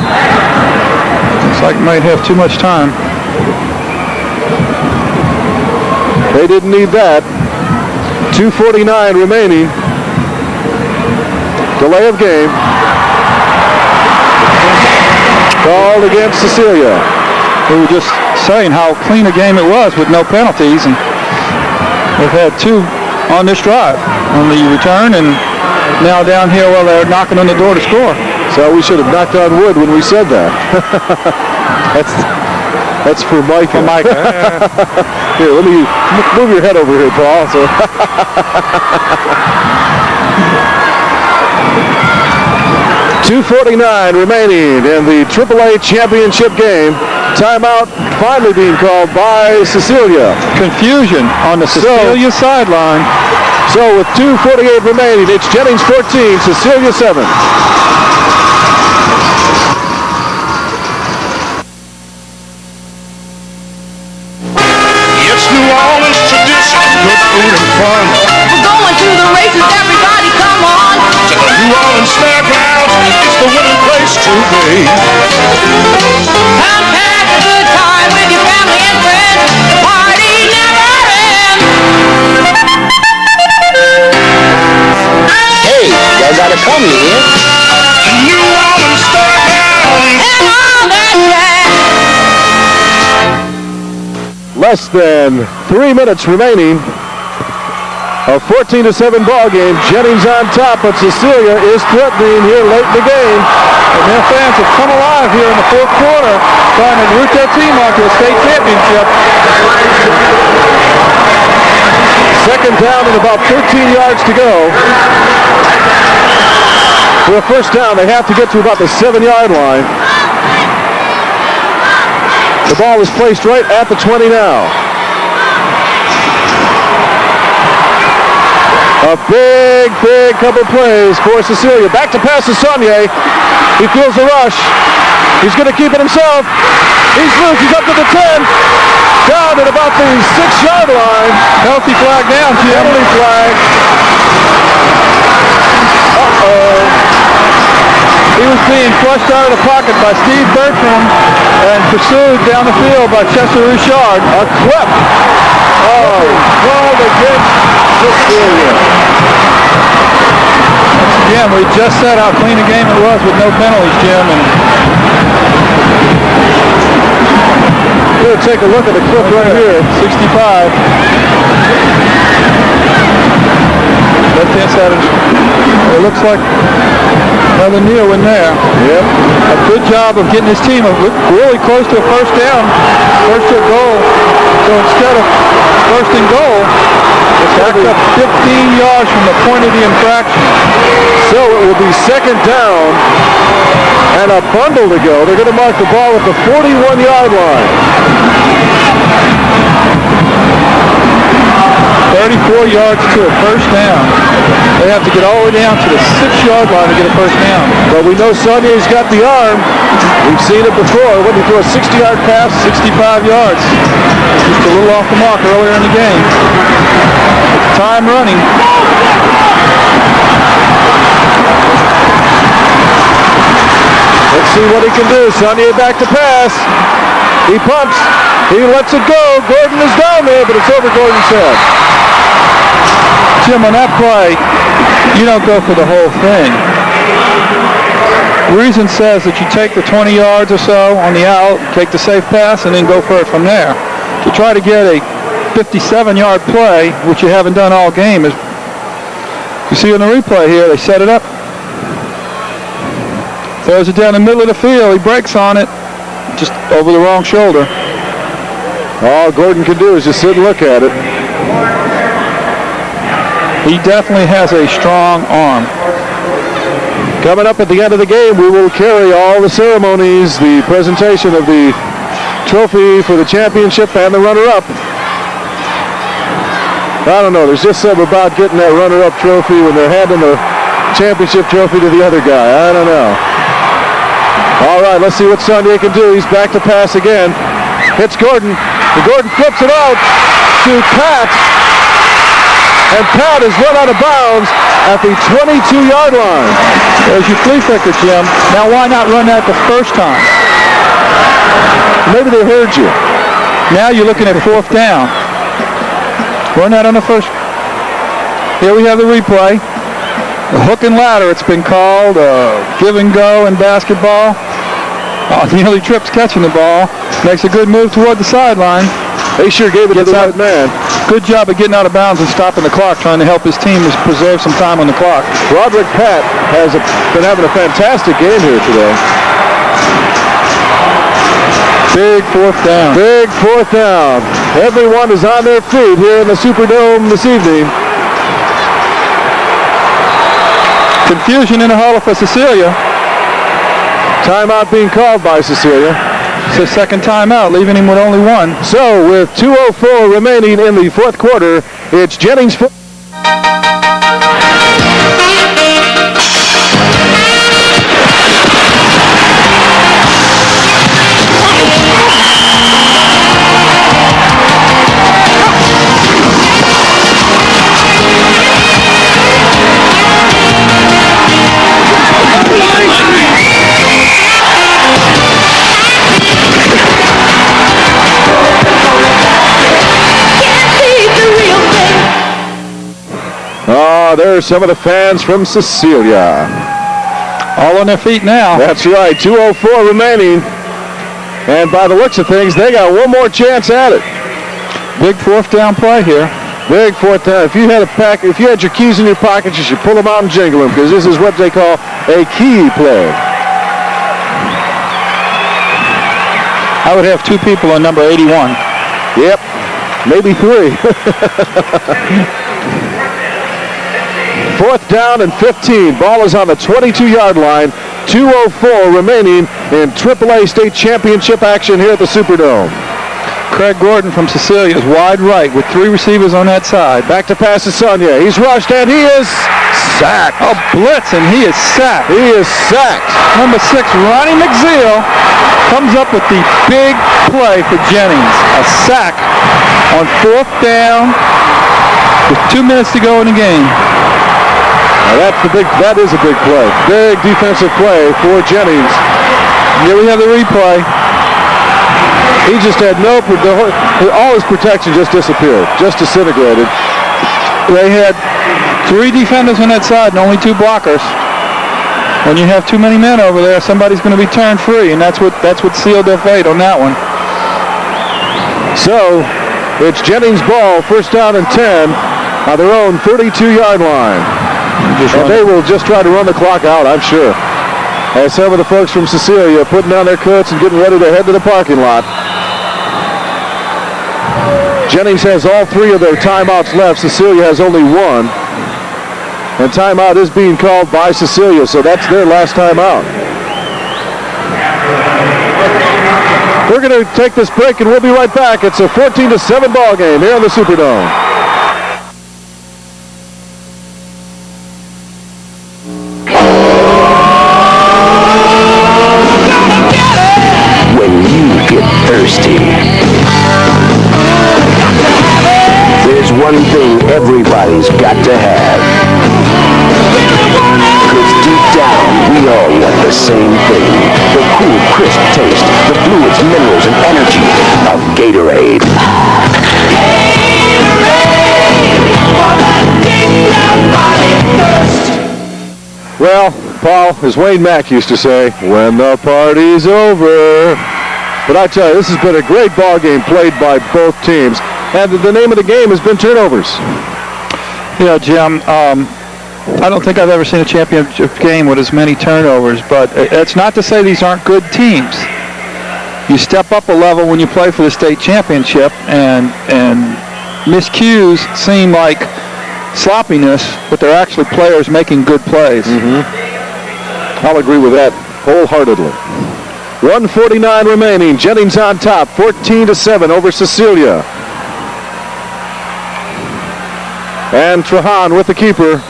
Looks like might have too much time. They didn't need that. 2:49 remaining. Delay of game. Called against Cecilia. We were just saying how clean a game it was with no penalties, and they've had 2 on this drive. On the return and now down here while they're knocking on the door to score. So we should have knocked on wood when we said that. That's for Mike. For Mike. Here, let me move your head over here, Paul. So. 2:49 remaining in the AAA championship game. Timeout finally being called by Cecilia. Confusion on the Cecilia sideline. So with 2:48 remaining, it's Jennings 14, Cecilia 7. It's New Orleans tradition, good food and fun. We're going to the races, everybody come on. To the New Orleans Fairgrounds, it's the winning place to be. Come have a good time with your family and friends. The party never ends. Hey, y'all gotta come here. The New Orleans Fairgrounds. And all that jazz. Less than 3 minutes remaining. A 14-7 ball game. Jennings on top, but Cecilia is threatening here late in the game. And their fans have come alive here in the 4th quarter, trying to root their team onto a state championship. Second down and about 13 yards to go. For a first down, they have to get to about the 7-yard line. The ball is placed right at the 20 now. A big couple plays for Cecilia. Back to pass to Saunier. He feels the rush. He's going to keep it himself. He's loose. He's up to the 10. Down at about the 6-yard line. Healthy flag down, Jim. Penalty flag. Uh-oh. He was being flushed out of the pocket by Steve Bertram and pursued down the field by Chester Richard. A clip. Oh, called against Cecilia. Jim, we just said how clean a game it was with no penalties, Jim. And we're going to take a look at the clip right here. 65. Left-hand side. It looks like another kneel in there. Yep. A good job of getting his team really close to a first down, first to a goal. So instead of first and goal, it's backed up 15 yards from the point of the infraction. So it will be second down and a bundle to go. They're going to mark the ball at the 41-yard line. 34 yards to a first down. They have to get all the way down to the 6-yard line to get a first down. But we know Saunier's got the arm. We've seen it before. When he threw a 60-yard pass, 65 yards. Just a little off the mark earlier in the game. Time running. Let's see what he can do. Saunier back to pass. He pumps. He lets it go. Gordon is down there, but it's over Gordon's head. Jim, on that play, you don't go for the whole thing. Reason says that you take the 20 yards or so on the out, take the safe pass, and then go for it from there. To try to get a 57-yard play, which you haven't done all game, is you see in the replay here, they set it up. Throws it down the middle of the field. He breaks on it. just over the wrong shoulder. All Gordon can do is just sit and look at it. He definitely has a strong arm. Coming up at the end of the game, we will carry all the ceremonies, the presentation of the trophy for the championship and the runner-up. I don't know, there's just something about getting that runner-up trophy when they're handing the championship trophy to the other guy. I don't know. All right, let's see what Sonnier can do. He's back to pass again. Hits Gordon. And Gordon flips it out to Pat. And Pat is run out of bounds at the 22-yard line. There's your flea flicker, Jim. Now why not run that the first time? Maybe they heard you. Now you're looking at 4th down. Run that on the first. Here we have the replay. The hook and ladder, it's been called. Give and go in basketball. Nearly trips catching the ball. Makes a good move toward the sideline. They sure gave it to the right man. Good job of getting out of bounds and stopping the clock, trying to help his team preserve some time on the clock. Roderick Pat has been having a fantastic game here today. Big 4th down. Big 4th down. Everyone is on their feet here in the Superdome this evening. Confusion in the huddle for Cecilia. Timeout being called by Cecilia. It's the second timeout, leaving him with only one. So with 2:04 remaining in the 4th quarter, it's Jennings. There's some of the fans from Cecilia. All on their feet now. That's right, 2:04 remaining. And by the looks of things, they got one more chance at it. Big 4th down play here. Big 4th down. If you had your keys in your pockets, you should pull them out and jingle them, because this is what they call a key play. I would have 2 people on number 81. Yep, maybe 3. 4th down and 15. Ball is on the 22-yard line. 2:04 remaining in AAA state championship action here at the Superdome. Craig Gordon from Cecilia is wide right with 3 receivers on that side. Back to pass to Sonnier. He's rushed and he is sacked. A blitz and he is sacked. He is sacked. Number 6, Ronnie McZeal, comes up with the big play for Jennings. A sack on 4th down with 2 minutes to go in the game. Now that is a big play. Big defensive play for Jennings. Here we have the replay. He just had all his protection just disappeared, just disintegrated. They had 3 defenders on that side and only 2 blockers. When you have too many men over there, somebody's going to be turned free, and that's what sealed their fate on that one. So it's Jennings' ball, 1st down and 10 on their own 32-yard line. And they will just try to run the clock out, I'm sure. As some of the folks from Cecilia putting down their coats and getting ready to head to the parking lot. Jennings has all 3 of their timeouts left. Cecilia has only 1. And timeout is being called by Cecilia, so that's their last timeout. We're going to take this break, and we'll be right back. It's a 14-7 ball game here in the Superdome. There's one thing everybody's got to have. 'Cause deep down, we all want the same thing. The cool, crisp taste, the fluids, minerals, and energy of Gatorade. Well, Paul, as Wayne Mack used to say, when the party's over. But I tell you, this has been a great ball game played by both teams. And the name of the game has been turnovers. Yeah, Jim, I don't think I've ever seen a championship game with as many turnovers, but it's not to say these aren't good teams. you step up a level when you play for the state championship, and miscues seem like sloppiness, but they're actually players making good plays. I'll agree with that wholeheartedly. 1:49 remaining. Jennings on top, 14-7 over Cecilia. And Trahan with the keeper.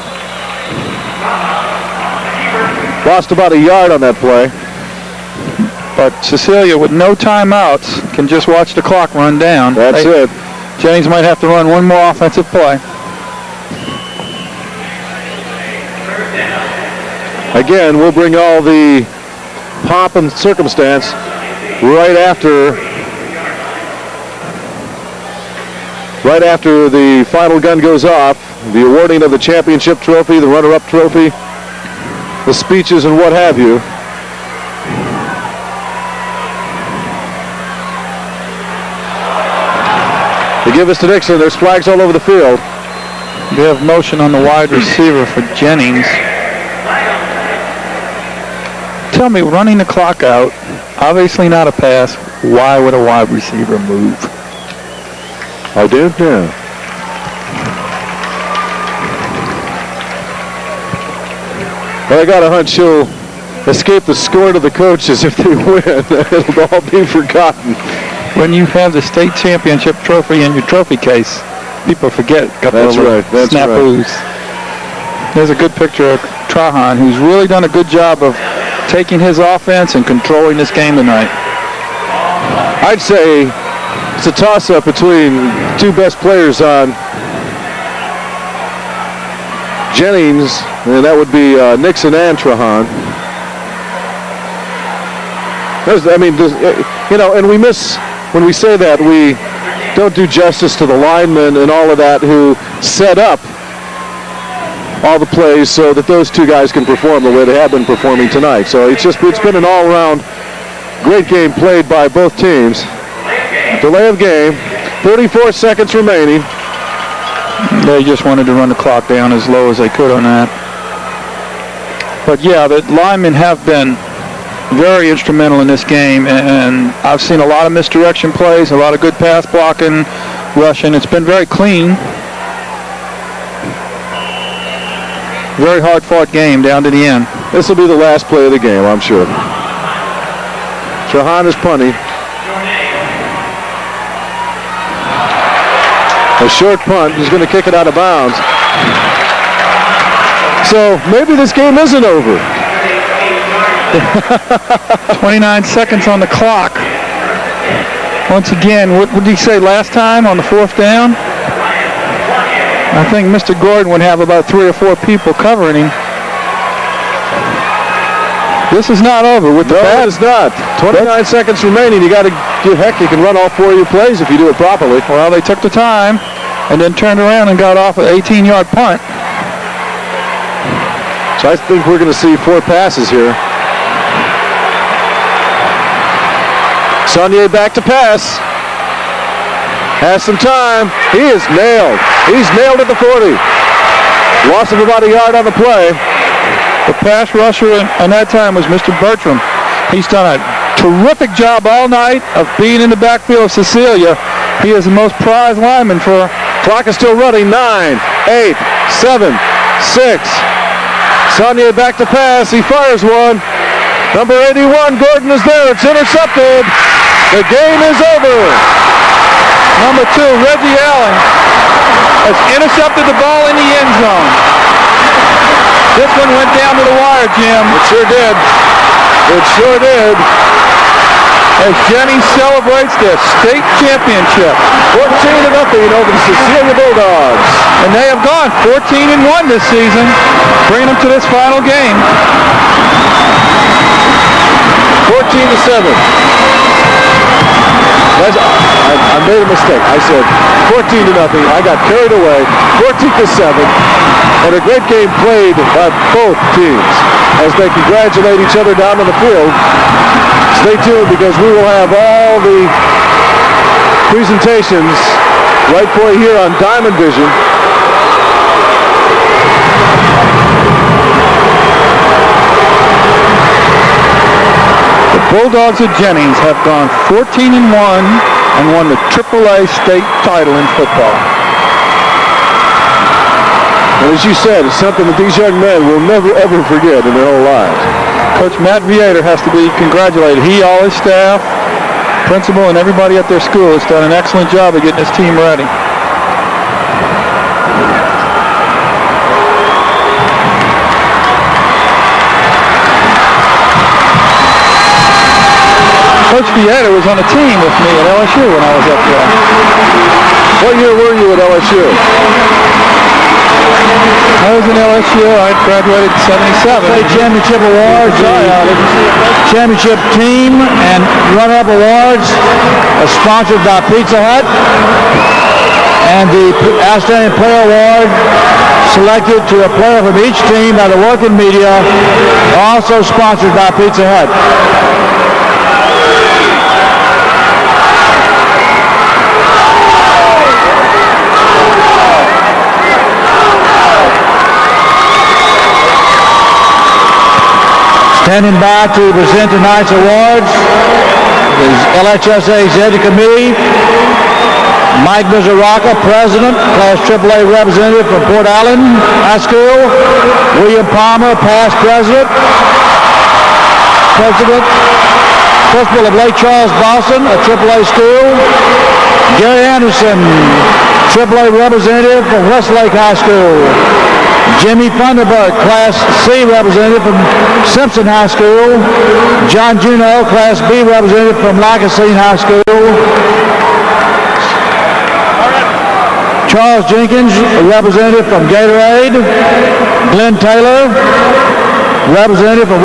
Lost about a yard on that play. But Cecilia, with no timeouts, can just watch the clock run down. That's it. Jennings might have to run one more offensive play. Again, we'll bring all the pomp and circumstance right after the final gun goes off. The awarding of the championship trophy, the runner-up trophy, the speeches and what have you. They give us to Nixon. There's flags all over the field. They have motion on the wide receiver for Jennings. Tell me, running the clock out, obviously not a pass, why would a wide receiver move? I do? Yeah. Well, I got a hunch he'll escape the scorn of the coaches if they win. It'll all be forgotten. When you have the state championship trophy in your trophy case, people forget a couple of snafus. Right. There's a good picture of Trahan, who's really done a good job of taking his offense and controlling this game tonight. I'd say it's a toss-up between two best players on Jennings, and that would be Nixon and Trahan. And we miss, when we say that, we don't do justice to the linemen and all of that who set up all the plays so that those two guys can perform the way they have been performing tonight. So it's been an all-around great game played by both teams. Delay of game, 34 seconds remaining. They just wanted to run the clock down as low as they could on that. But yeah, the linemen have been very instrumental in this game, and I've seen a lot of misdirection plays, a lot of good pass blocking, rushing. It's been very clean. Very hard-fought game down to the end. This will be the last play of the game, I'm sure. Trahan is punting. A short punt. He's going to kick it out of bounds. So maybe this game isn't over. 29 seconds on the clock. Once again, what did he say last time on the fourth down? I think Mr. Gordon would have about 3 or 4 people covering him. This is not over with the No, it's not. 29 seconds remaining. You got to heck, you can run all 4 of your plays if you do it properly. Well, they took the time and then turned around and got off an 18-yard punt. So I think we're going to see 4 passes here. Saunier back to pass. Has some time. He is nailed. He's nailed at the 40. Loss of about a yard on the play. The pass rusher on that time was Mr. Bertram. He's done a terrific job all night of being in the backfield of Cecilia. He is the most prized lineman for... Clock is still running. 9, 8, 7, 6. Saunier back to pass. He fires one. Number 81, Gordon is there. It's intercepted. The game is over. Number 2, Reggie Allen, has intercepted the ball in the end zone. This one went down to the wire, Jim. It sure did. It sure did. As Jennings celebrates their state championship. 14-0 over the Cecilia Bulldogs. And they have gone 14-1 this season, bringing them to this final game. 14-7. I made a mistake. I said 14-0. I got carried away. 14-7. And a great game played by both teams as they congratulate each other down on the field. Stay tuned because we will have all the presentations right for you here on Diamond Vision. Bulldogs of Jennings have gone 14-1 and won the AAA state title in football. And as you said, it's something that these young men will never, ever forget in their whole lives. Coach Matt Viator has to be congratulated. He, all his staff, principal, and everybody at their school has done an excellent job of getting his team ready. Coach Viator was on a team with me at LSU when I was up there. What year were you at LSU? I was in LSU. I graduated in 77. Championship awards, championship team, and runner-up awards are sponsored by Pizza Hut. And the Outstanding Player Award selected to a player from each team by the working media, also sponsored by Pizza Hut. Standing by to present tonight's awards is LHSAA Executive Committee. Mike Mizaraka, President, Class AAA Representative from Port Allen High School. William Palmer, Past President. Principal of Lake Charles Boston, a AAA school. Gary Anderson, AAA Representative from Westlake High School. Jimmy Thunderbird, Class C Representative from Simpson High School. John Juneau, Class B Representative from Lacassine High School. Charles Jenkins, a representative from Gatorade. Glenn Taylor, representative from